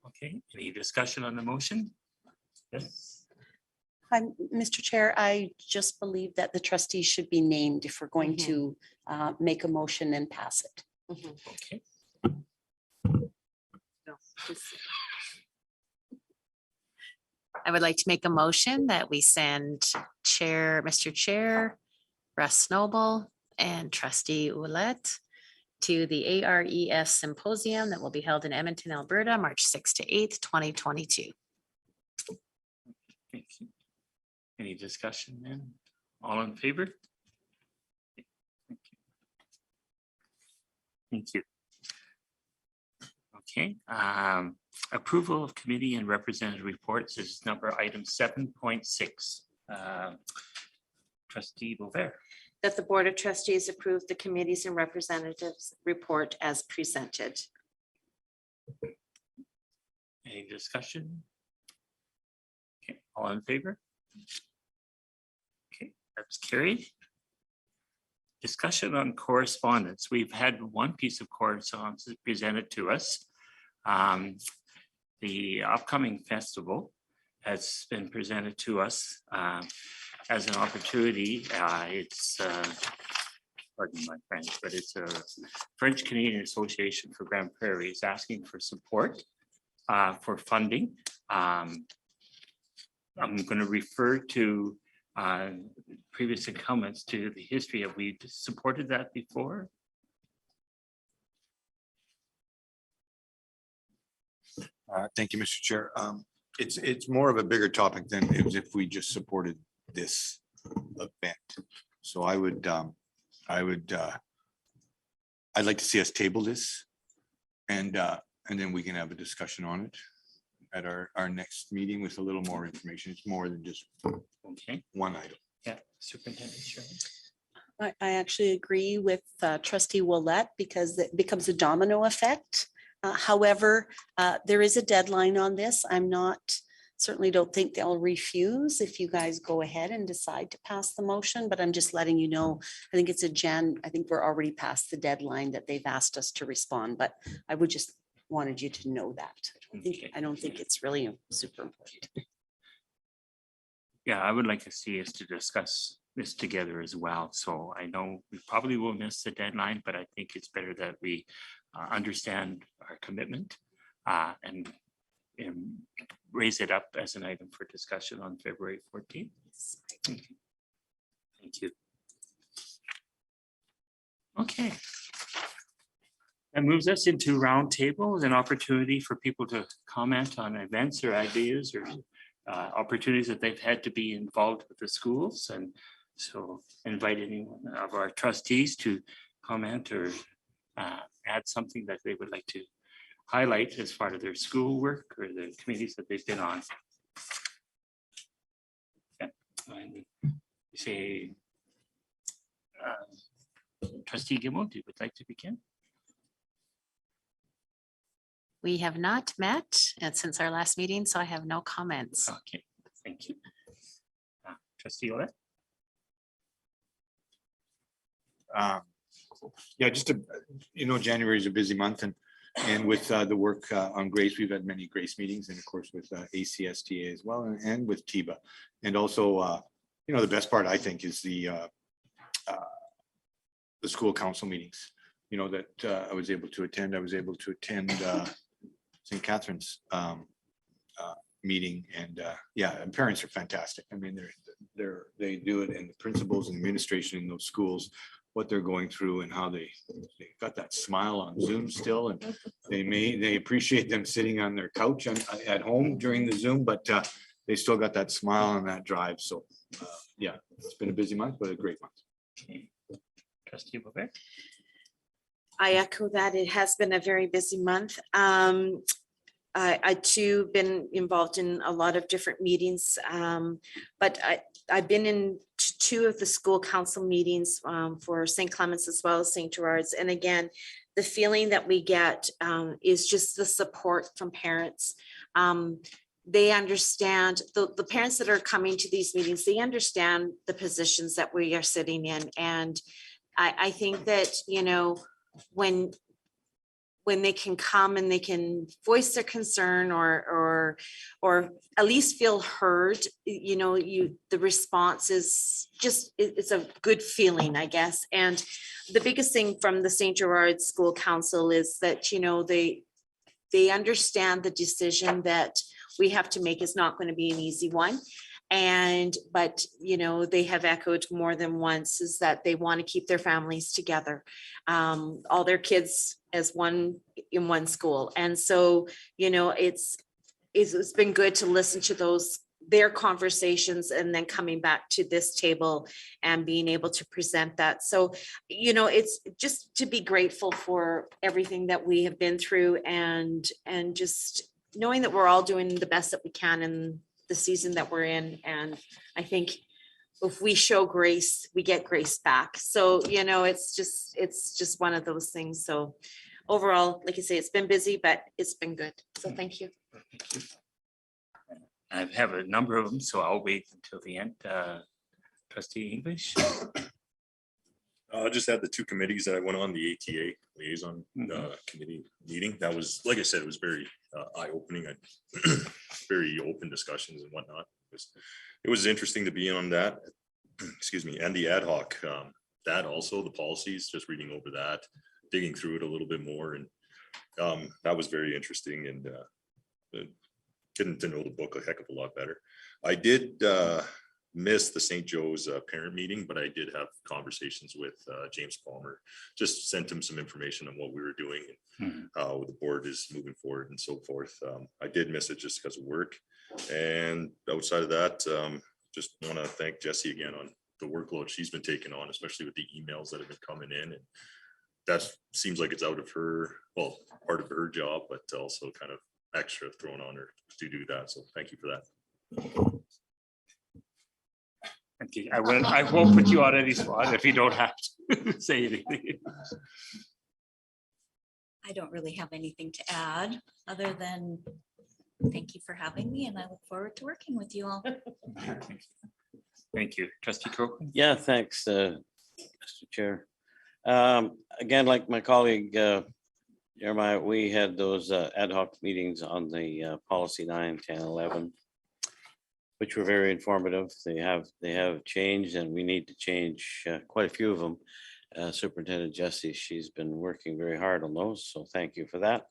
Okay, any discussion on the motion? Yes. Mr. Chair, I just believe that the trustees should be named if we're going to make a motion and pass it. Okay. I would like to make a motion that we send Mr. Chair, Russ Noble and Trustee Ouellette to the ARES symposium that will be held in Edmonton, Alberta, March 6th to 8th, 2022. Thank you. Any discussion then? All in favor? Thank you. Thank you. Okay, approval of committee and representative reports is number item 7.6. Trustee Bover. That the Board of Trustees approve the committees and representatives report as presented. Any discussion? Okay, all in favor? Okay, that's carried. Discussion on correspondence. We've had one piece of correspondence presented to us. The upcoming festival has been presented to us as an opportunity. It's pardon my French, but it's a French Canadian Association for Grand Prairie is asking for support for funding. I'm going to refer to previous comments to the history. Have we supported that before? Thank you, Mr. Chair. It's more of a bigger topic than it was if we just supported this event. So I'd like to see us table this and then we can have a discussion on it at our next meeting with a little more information. It's more than just one item. Yeah, Superintendent Shirley. I actually agree with trustee Willett because it becomes a domino effect. However, there is a deadline on this. Certainly don't think they'll refuse if you guys go ahead and decide to pass the motion, but I'm just letting you know, I think it's I think we're already past the deadline that they've asked us to respond, but I would just wanted you to know that. I don't think it's really super important. Yeah, I would like to see us to discuss this together as well. So I know we probably will miss the deadline, but I think it's better that we understand our commitment and raise it up as an item for discussion on February 14th. Thank you. Okay. That moves us into roundtables, an opportunity for people to comment on events or ideas or opportunities that they've had to be involved with the schools. And so invite any one of our trustees to comment or add something that they would like to highlight as part of their schoolwork or the committees that they've been on. Yeah. Say, Trustee Gimel, you would like to begin? We have not met since our last meeting, so I have no comments. Okay, thank you. Trustee Olet? Yeah, just January is a busy month and with the work on GRACE, we've had many GRACE meetings and of course with ACSTA as well and with TIBA. And also, the best part I think is the school council meetings, that I was able to attend. I was able to attend St. Catherine's meeting and and parents are fantastic. I mean, they do it and the principals and administration in those schools, what they're going through and how they got that smile on Zoom still. And they appreciate them sitting on their couch at home during the Zoom, but they still got that smile and that drive. So it's been a busy month, but a great month. Okay. Trustee Bobek? I echo that. It has been a very busy month. I too been involved in a lot of different meetings, but I've been in two of the school council meetings for St. Clements as well as St. Gerard's. And again, the feeling that we get is just the support from parents. They understand, the parents that are coming to these meetings, they understand the positions that we are sitting in. And I think that, when they can come and they can voice their concern or at least feel heard, the response is just, it's a good feeling, I guess. And the biggest thing from the St. Gerard School Council is that, they understand the decision that we have to make is not going to be an easy one. But they have echoed more than once is that they want to keep their families together, all their kids as one in one school. And so, it's been good to listen to their conversations and then coming back to this table and being able to present that. So, it's just to be grateful for everything that we have been through and just knowing that we're all doing the best that we can in the season that we're in. And I think if we show grace, we get grace back. So, it's just one of those things. So overall, like I say, it's been busy, but it's been good. So thank you. Thank you. I have a number of them, so I'll wait until the end. Trustee English? Just had the two committees that I went on, the ATA liaison Mhm. committee meeting. That was, like I said, it was very eye-opening. Very open discussions and whatnot. It was interesting to be on that. Excuse me, and the ad hoc, that also, the policies, just reading over that, digging through it a little bit more, and that was very interesting, and getting to know the book a heck of a lot better. I did miss the St. Joe's parent meeting, but I did have conversations with James Palmer. Just sent him some information on what we were doing and how the board is moving forward and so forth. I did miss it just because of work. And outside of that, just want to thank Jessie again on the workload she's been taking on, especially with the emails that have been coming in. And that seems like it's out of her, well, part of her job, but also kind of extra thrown on her to do that. So thank you for that. Thank you. I won't put you on any spot if you don't have to say anything. I don't really have anything to add, other than thank you for having me, and I look forward to working with you all. Thank you. Trustee Crowe? Yeah, thanks, Mr. Chair. Again, like my colleague, Jeremiah, we had those ad hoc meetings on the policy 9, 10, 11, which were very informative. They have changed, and we need to change quite a few of them. Superintendent Jessie, she's been working very hard on those, so thank you for that.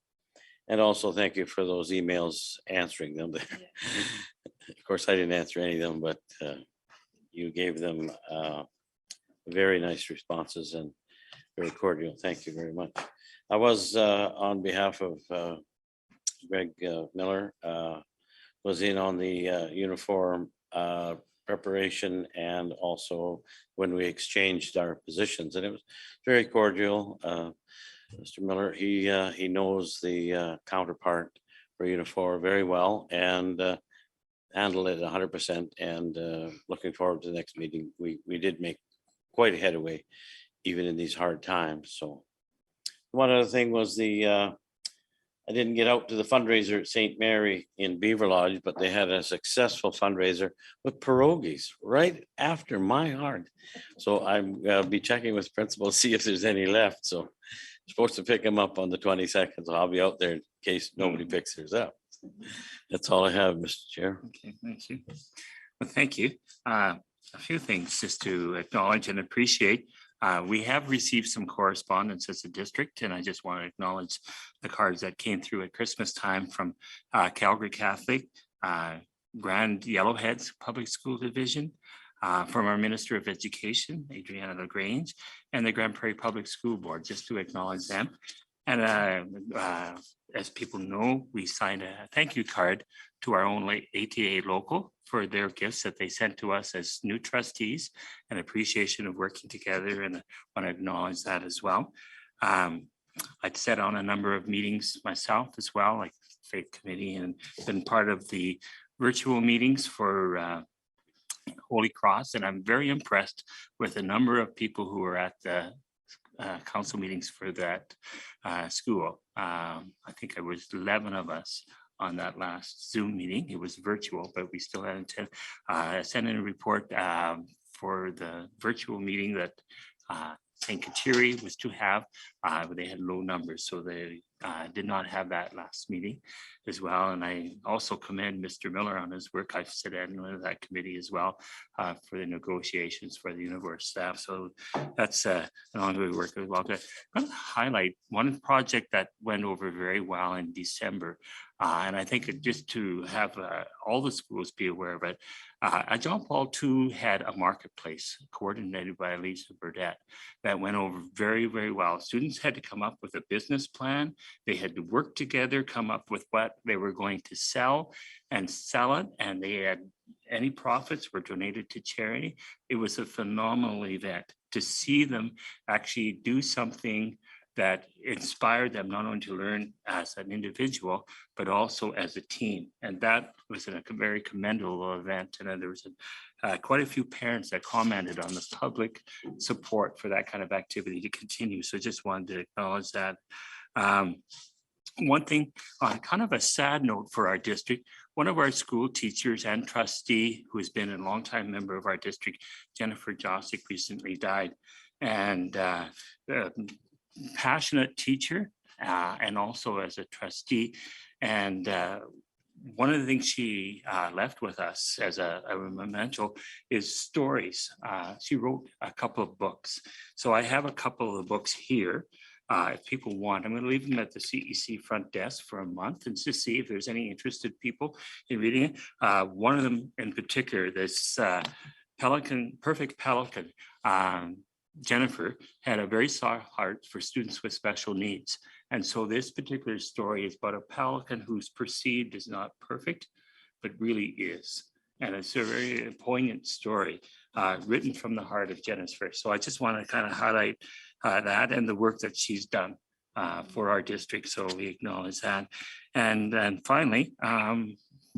And also thank you for those emails answering them. Of course, I didn't answer any of them, but you gave them very nice responses and very cordial. Thank you very much. I was on behalf of Greg Miller, was in on the uniform preparation, and also when we exchanged our positions, and it was very cordial. Mr. Miller, he knows the counterpart for Unifor very well, and handled it 100%. And looking forward to the next meeting. We did make quite a headway, even in these hard times. So one other thing was I didn't get out to the fundraiser at St. Mary in Beaver Lodge, but they had a successful fundraiser with pierogies right after my heart. So I'm gonna be checking with principal, see if there's any left. So supposed to pick them up on the 22nd. So I'll be out there in case nobody picks theirs up. That's all I have, Mr. Chair. Okay, thank you. Well, thank you. A few things just to acknowledge and appreciate. We have received some correspondence as a district, and I just want to acknowledge the cards that came through at Christmas time from Calgary Catholic, Grand Yellowheads Public School Division, from our Minister of Education, Adriana LaGrange, and the Grand Prairie Public School Board, just to acknowledge them. And as people know, we signed a thank you card to our own ATA local for their gifts that they sent to us as new trustees, and appreciation of working together, and I want to acknowledge that as well. I'd sat on a number of meetings myself as well, like Faith Committee, and been part of the virtual meetings for Holy Cross, and I'm very impressed with a number of people who are at the council meetings for that school. I think it was 11 of us on that last Zoom meeting. It was virtual, but we still had sent in a report for the virtual meeting that St. Kateri was to have, but they had low numbers, so they did not have that last meeting as well. And I also commend Mr. Miller on his work. I've sat in with that committee as well for the negotiations for the university staff. So that's an ongoing work as well. I'm going to highlight one project that went over very well in December. And I think just to have all the schools be aware of it, John Paul II had a marketplace coordinated by Lisa Burdette that went over very, very well. Students had to come up with a business plan. They had to work together, come up with what they were going to sell and sell it. And they had any profits were donated to charity. It was a phenomenal event to see them actually do something that inspired them not only to learn as an individual, but also as a team. And that was a very commendable event. And there was quite a few parents that commented on the public support for that kind of activity to continue. So just wanted to acknowledge that. One thing on kind of a sad note for our district, one of our school teachers and trustee who has been a longtime member of our district, Jennifer Josick, recently died. And a passionate teacher and also as a trustee. And one of the things she left with us as a memento is stories. She wrote a couple of books. So I have a couple of books here. If people want, I'm going to leave them at the CEC front desk for a month and just see if there's any interested people in reading it. One of them in particular, this Perfect Pelican. Jennifer had a very soft heart for students with special needs. And so this particular story is about a pelican who's perceived as not perfect, but really is. And it's a very poignant story written from the heart of Jennifer. So I just want to kind of highlight that and the work that she's done for our district. So we acknowledge that. And then finally,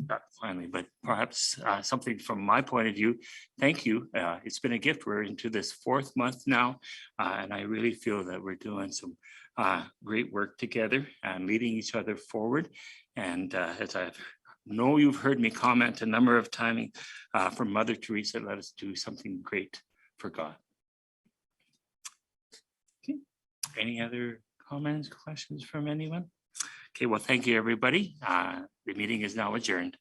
not finally, but perhaps something from my point of view, thank you. It's been a gift. We're into this 4th month now, and I really feel that we're doing some great work together and leading each other forward. And as I know you've heard me comment a number of times from Mother Teresa, let us do something great for God. Okay. Any other comments, questions from anyone? Okay, well, thank you, everybody. The meeting is now adjourned.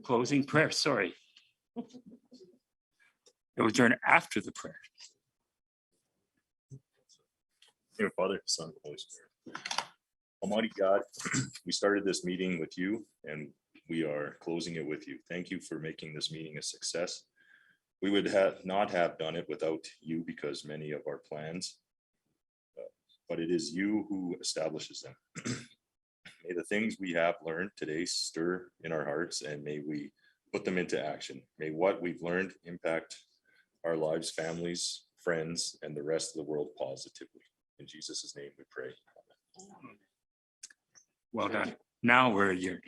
Closing prayer, sorry. It will adjourn after the prayer. Dear Father, Son, Holy Spirit. Almighty God, we started this meeting with you and we are closing it with you. Thank you for making this meeting a success. We would not have done it without you because many of our plans, but it is you who establishes them. May the things we have learned today stir in our hearts and may we put them into action. May what we've learned impact our lives, families, friends, and the rest of the world positively. In Jesus' name we pray. Well done. Now we're adjourned.